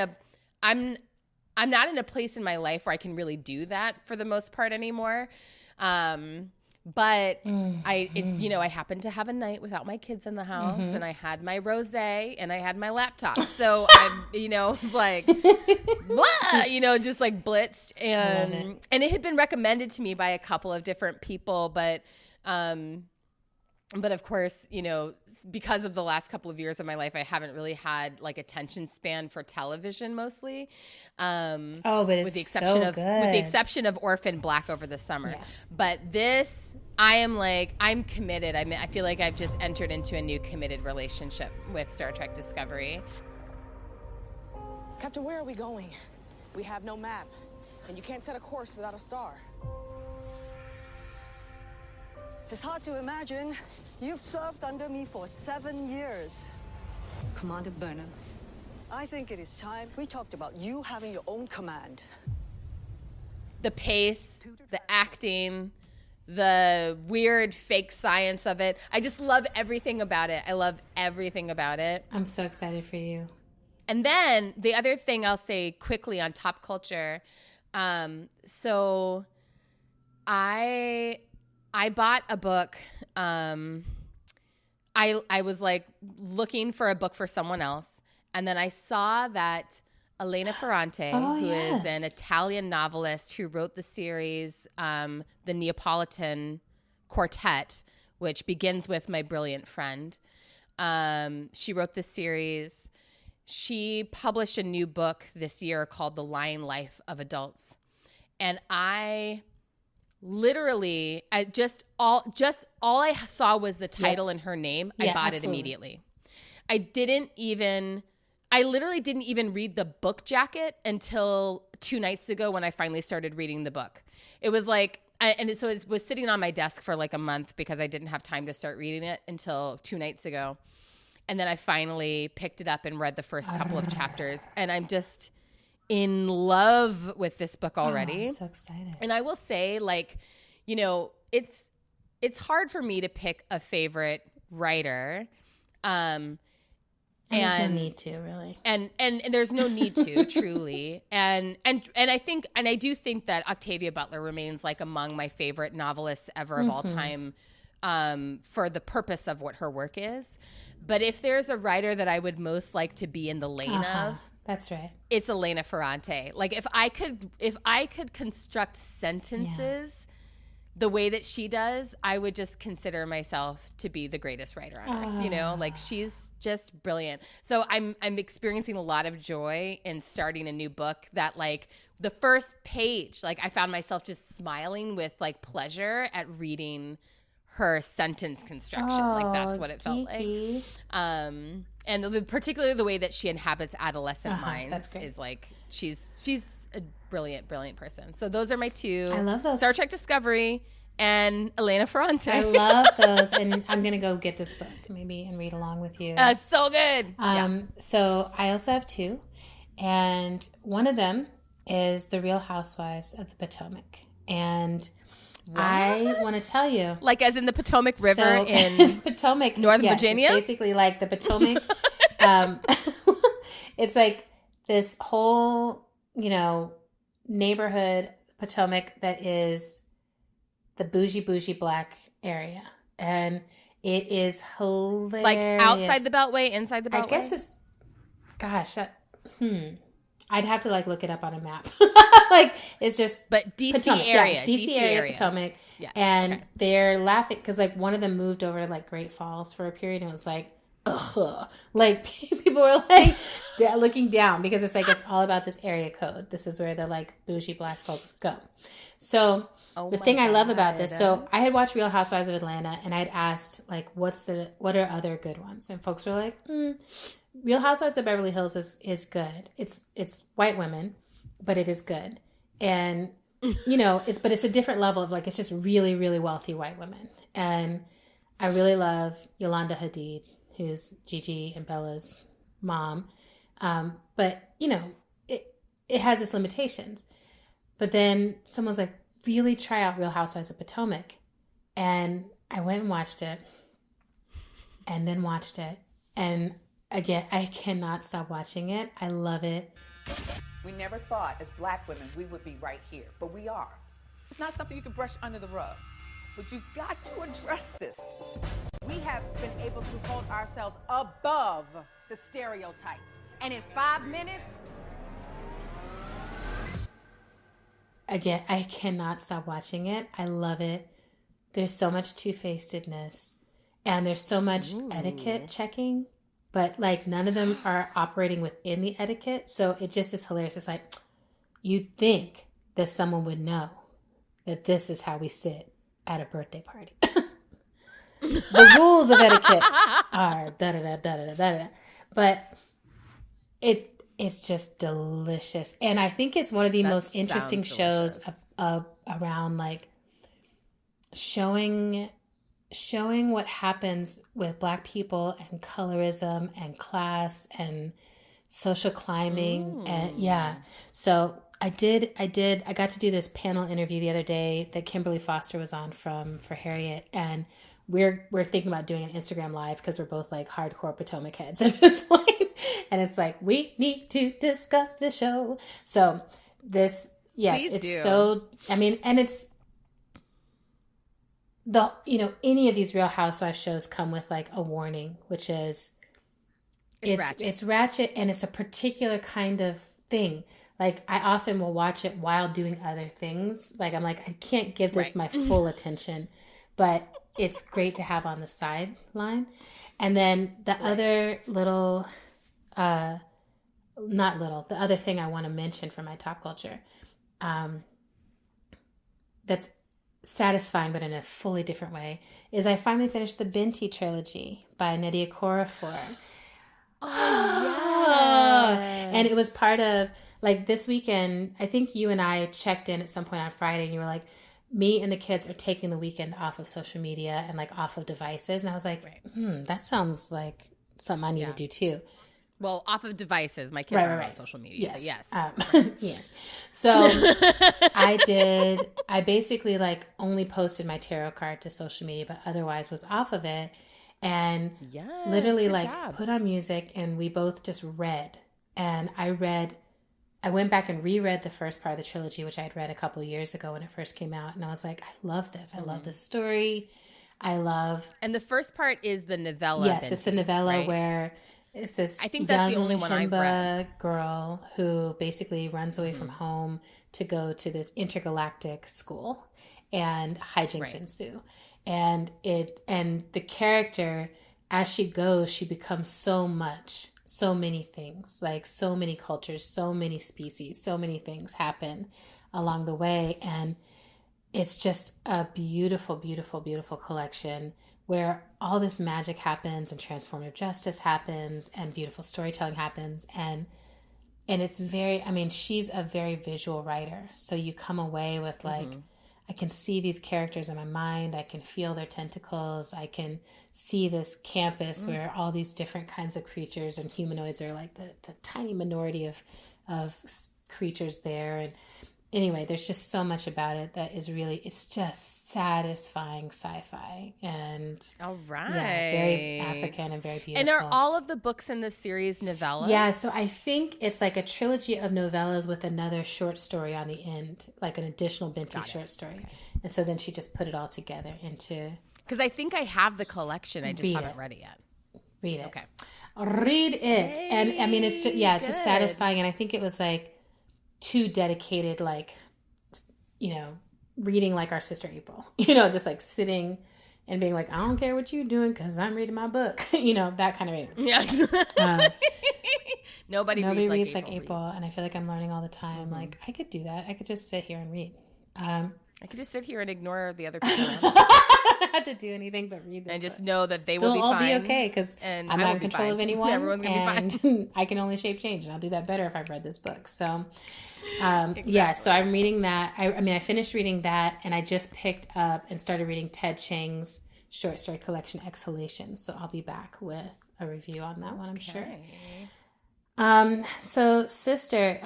[SPEAKER 1] a place in my life where I can really do that for the most part anymore. But I happened to have a night without my kids in the house, and I had my rosé and I had my laptop. So I'm, was like, blah, just like blitzed, and it had been recommended to me by a couple of different people, but of course, because of the last couple of years of my life, I haven't really had like attention span for television mostly.
[SPEAKER 2] But it's
[SPEAKER 1] with the exception
[SPEAKER 2] so good.
[SPEAKER 1] With the exception of Orphan Black over the summer.
[SPEAKER 2] Yes.
[SPEAKER 1] But this, I'm committed. I feel like I've just entered into a new committed relationship with Star Trek Discovery.
[SPEAKER 4] Captain, where are we going? We have no map, and you can't set a course without a star.
[SPEAKER 5] It's hard to imagine. You've served under me for 7 years.
[SPEAKER 6] Commander Burnham.
[SPEAKER 5] I think it is time we talked about you having your own command.
[SPEAKER 1] The pace, the acting, the weird fake science of it. I just love everything about it. I love everything about it.
[SPEAKER 2] I'm so excited for you.
[SPEAKER 1] And then the other thing I'll say quickly on top culture. So I bought a book. I was like looking for a book for someone else. And then I saw that Elena Ferrante, who is an Italian novelist who wrote the series, The Neapolitan Quartet, which begins with My Brilliant Friend. She wrote this series. She published a new book this year called The Lying Life of Adults. And I literally, all I saw was the title and her name. I bought it immediately. I literally didn't even read the book jacket until 2 nights ago when I finally started reading the book. It was like, so it was sitting on my desk for like a month because I didn't have time to start reading it until 2 nights ago. And then I finally picked it up and read the first couple of chapters. And I'm just in love with this book already.
[SPEAKER 2] I'm so excited.
[SPEAKER 1] And I will say, like, it's hard for me to pick a favorite writer. And
[SPEAKER 2] there's no need to, really.
[SPEAKER 1] And there's no need to, truly. And I do think that Octavia Butler remains like among my favorite novelists ever of all time, for the purpose of what her work is. But if there's a writer that I would most like to be in the lane of,
[SPEAKER 2] that's right,
[SPEAKER 1] it's Elena Ferrante. Like if I could construct sentences the way that she does, I would just consider myself to be the greatest writer on earth. Like she's just brilliant. So I'm experiencing a lot of joy in starting a new book that, like, the first page, like I found myself just smiling with like pleasure at reading her sentence construction. Like that's what it felt like. And particularly the way that she inhabits adolescent
[SPEAKER 2] That's
[SPEAKER 1] minds
[SPEAKER 2] great.
[SPEAKER 1] is like she's a brilliant person. So those are my two.
[SPEAKER 2] I love those.
[SPEAKER 1] Star Trek Discovery and Elena Ferrante.
[SPEAKER 2] I love those, and I'm gonna go get this book maybe and read along with you.
[SPEAKER 1] It's so good.
[SPEAKER 2] So I also have two, and one of them is The Real Housewives of the Potomac, and I want to tell you,
[SPEAKER 1] Like as in the Potomac River
[SPEAKER 2] it's Potomac,
[SPEAKER 1] Northern Virginia?
[SPEAKER 2] It's basically like the Potomac. It's like this whole, neighborhood, Potomac, that is the bougie black area. And it is hilarious.
[SPEAKER 1] like outside the Beltway, inside the Beltway.
[SPEAKER 2] I guess it's, gosh, I'd have to look it up on a map. It's just,
[SPEAKER 1] but DC
[SPEAKER 2] Potomac,
[SPEAKER 1] area,
[SPEAKER 2] yes, DC area, Potomac.
[SPEAKER 1] Yes,
[SPEAKER 2] And
[SPEAKER 1] okay.
[SPEAKER 2] they're laughing because one of them moved over to Great Falls for a period, and it was ugh. People were looking down because it's it's all about this area code. This is where the bougie black folks go. So the thing I love about this, so I had watched Real Housewives of Atlanta, and I'd asked what are other good ones, and folks were like, Real Housewives of Beverly Hills is good. It's white women, but it is good. And it's a different level of it's just really, really wealthy white women. And I really love Yolanda Hadid, who's Gigi and Bella's mom. But it has its limitations. But then someone's like, really try out Real Housewives of Potomac. And I went and watched it, and then watched it. And again, I cannot stop watching it. I love it.
[SPEAKER 7] We never thought as black women we would be right here, but we are. It's not something you can brush under the rug, but you've got to address this. We have been able to hold ourselves above the stereotype. And in 5 minutes,
[SPEAKER 2] again, I cannot stop watching it. I love it. There's so much two-facedness, and there's so much etiquette checking, but none of them are operating within the etiquette. So it just is hilarious. It's you'd think that someone would know that this is how we sit at a birthday party. The rules of etiquette are da-da-da-da-da-da-da. But it's just delicious. And I think it's one of the most interesting shows around showing what happens with black people and colorism and class and social climbing. And so I got to do this panel interview the other day that Kimberly Foster was on for Harriet, and we're thinking about doing an Instagram live because we're both hardcore Potomac heads at this point. And it's we need to discuss this show. So this, yes,
[SPEAKER 1] Please
[SPEAKER 2] it's
[SPEAKER 1] do.
[SPEAKER 2] so, and it's any of these Real Housewives shows come with a warning, which is it's ratchet, and it's a particular kind of thing. I often will watch it while doing other things. I'm I can't give this my full attention, but it's great to have on the sideline. And then the other little, the other thing I want to mention from my top culture, that's satisfying but in a fully different way, is I finally finished the Binti trilogy by Nnedi Okorafor. And it was part of this weekend. I think you and I checked in at some point on Friday, and you were like, me and the kids are taking the weekend off of social media and off of devices. And I was like, that sounds like something I need to do too.
[SPEAKER 1] Well, off of devices. My kids are on social media.
[SPEAKER 2] Yes.
[SPEAKER 1] But yes.
[SPEAKER 2] Yes. So I basically only posted my tarot card to social media, but otherwise was off of it. And literally put on music, and we both just read. And I went back and reread the first part of the trilogy, which I had read a couple of years ago when it first came out. And I was like, I love this. I love this story.
[SPEAKER 1] And the first part is the novella.
[SPEAKER 2] Yes, it's the novella where it's this
[SPEAKER 1] I think that's the only one I've read.
[SPEAKER 2] Girl who basically runs away from home to go to this intergalactic school, and hijinks ensue. And the character, as she goes, she becomes so many things, so many cultures, so many species, so many things happen along the way. And it's just a beautiful, beautiful, beautiful collection where all this magic happens and transformative justice happens and beautiful storytelling happens. And it's very, I mean, she's a very visual writer. So you come away with like, I can see these characters in my mind. I can feel their tentacles. I can see this campus where all these different kinds of creatures and humanoids are like the tiny minority of creatures there. And anyway, there's just so much about it that is really, it's just satisfying sci-fi. And
[SPEAKER 1] all right.
[SPEAKER 2] Yeah, very African and very beautiful.
[SPEAKER 1] And are all of the books in this series novellas?
[SPEAKER 2] Yeah, so I think it's like a trilogy of novellas with another short story on the end, like an additional Binti short story. Okay. And so then she just put it all together into...
[SPEAKER 1] Because I think I have the collection. I just haven't read it yet.
[SPEAKER 2] Read it.
[SPEAKER 1] Okay.
[SPEAKER 2] Read it. Hey, and I mean, it's just, yeah, it's just satisfying. And I think it was like 2 dedicated, like, you know, reading like our sister April, you know, just like sitting and being like, I don't care what you're doing because I'm reading my book, you know, that kind of reading.
[SPEAKER 1] Yeah. Nobody
[SPEAKER 2] reads like April. And I feel like I'm learning all the time. Like, I could do that. I could just sit here and read.
[SPEAKER 1] I could just sit here and ignore the other people.
[SPEAKER 2] I don't have to do anything but read this
[SPEAKER 1] and
[SPEAKER 2] book.
[SPEAKER 1] just know that they'll
[SPEAKER 2] all
[SPEAKER 1] be
[SPEAKER 2] okay because I'm not in control of anyone.
[SPEAKER 1] Everyone's gonna be fine.
[SPEAKER 2] I can only shape change, and I'll do that better if I've read this book. So, yeah. So I'm reading that. I mean, I finished reading that, and I just picked up and started reading Ted Chiang's short story collection, Exhalations. So I'll be back with a review on that one, I'm sure. So sister,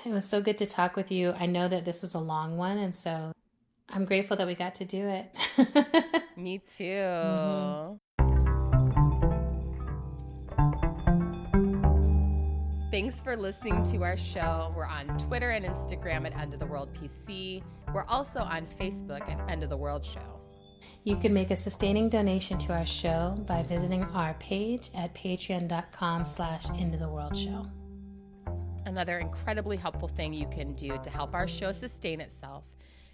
[SPEAKER 2] it was so good to talk with you. I know that this was a long one, and so I'm grateful that we got to do it.
[SPEAKER 1] Me too. Thanks for listening to our show. We're on Twitter and Instagram at End of the World PC. We're also on Facebook at End of the World Show.
[SPEAKER 2] You can make a sustaining donation to our show by visiting our page at patreon.com/endoftheworldshow.
[SPEAKER 1] Another incredibly helpful thing you can do to help our show sustain itself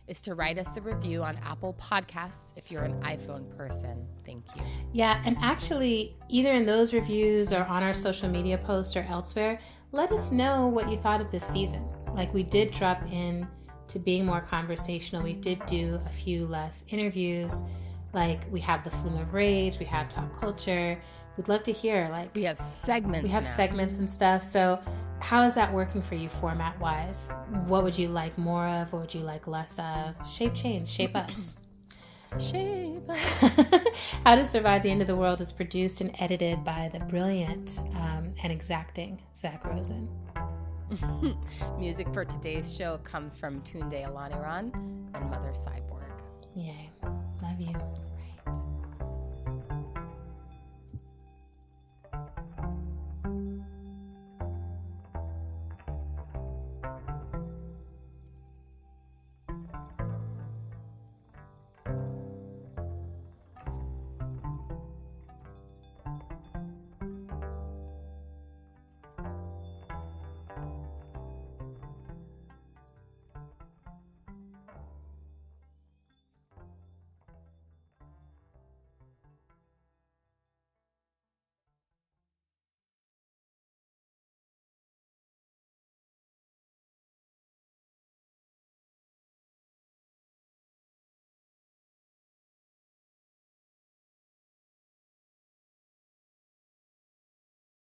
[SPEAKER 1] is to write us a review on Apple Podcasts if you're an iPhone person. Thank you.
[SPEAKER 2] Yeah, and actually, either in those reviews or on our social media posts or elsewhere, let us know what you thought of this season. Like, we did drop in to being more conversational. We did do a few less interviews. Like, we have the Flume of Rage, we have Talk Culture. We'd love to hear, like...
[SPEAKER 1] We have segments
[SPEAKER 2] We have
[SPEAKER 1] now.
[SPEAKER 2] segments and stuff. So how is that working for you format-wise? What would you like more of? What would you like less of? Shape change. Shape us.
[SPEAKER 1] Shape us.
[SPEAKER 2] How to Survive the End of the World is produced and edited by the brilliant and exacting Zach Rosen.
[SPEAKER 1] Music for today's show comes from Tunde Alaniran and Mother Cyborg.
[SPEAKER 2] Yay. Love you.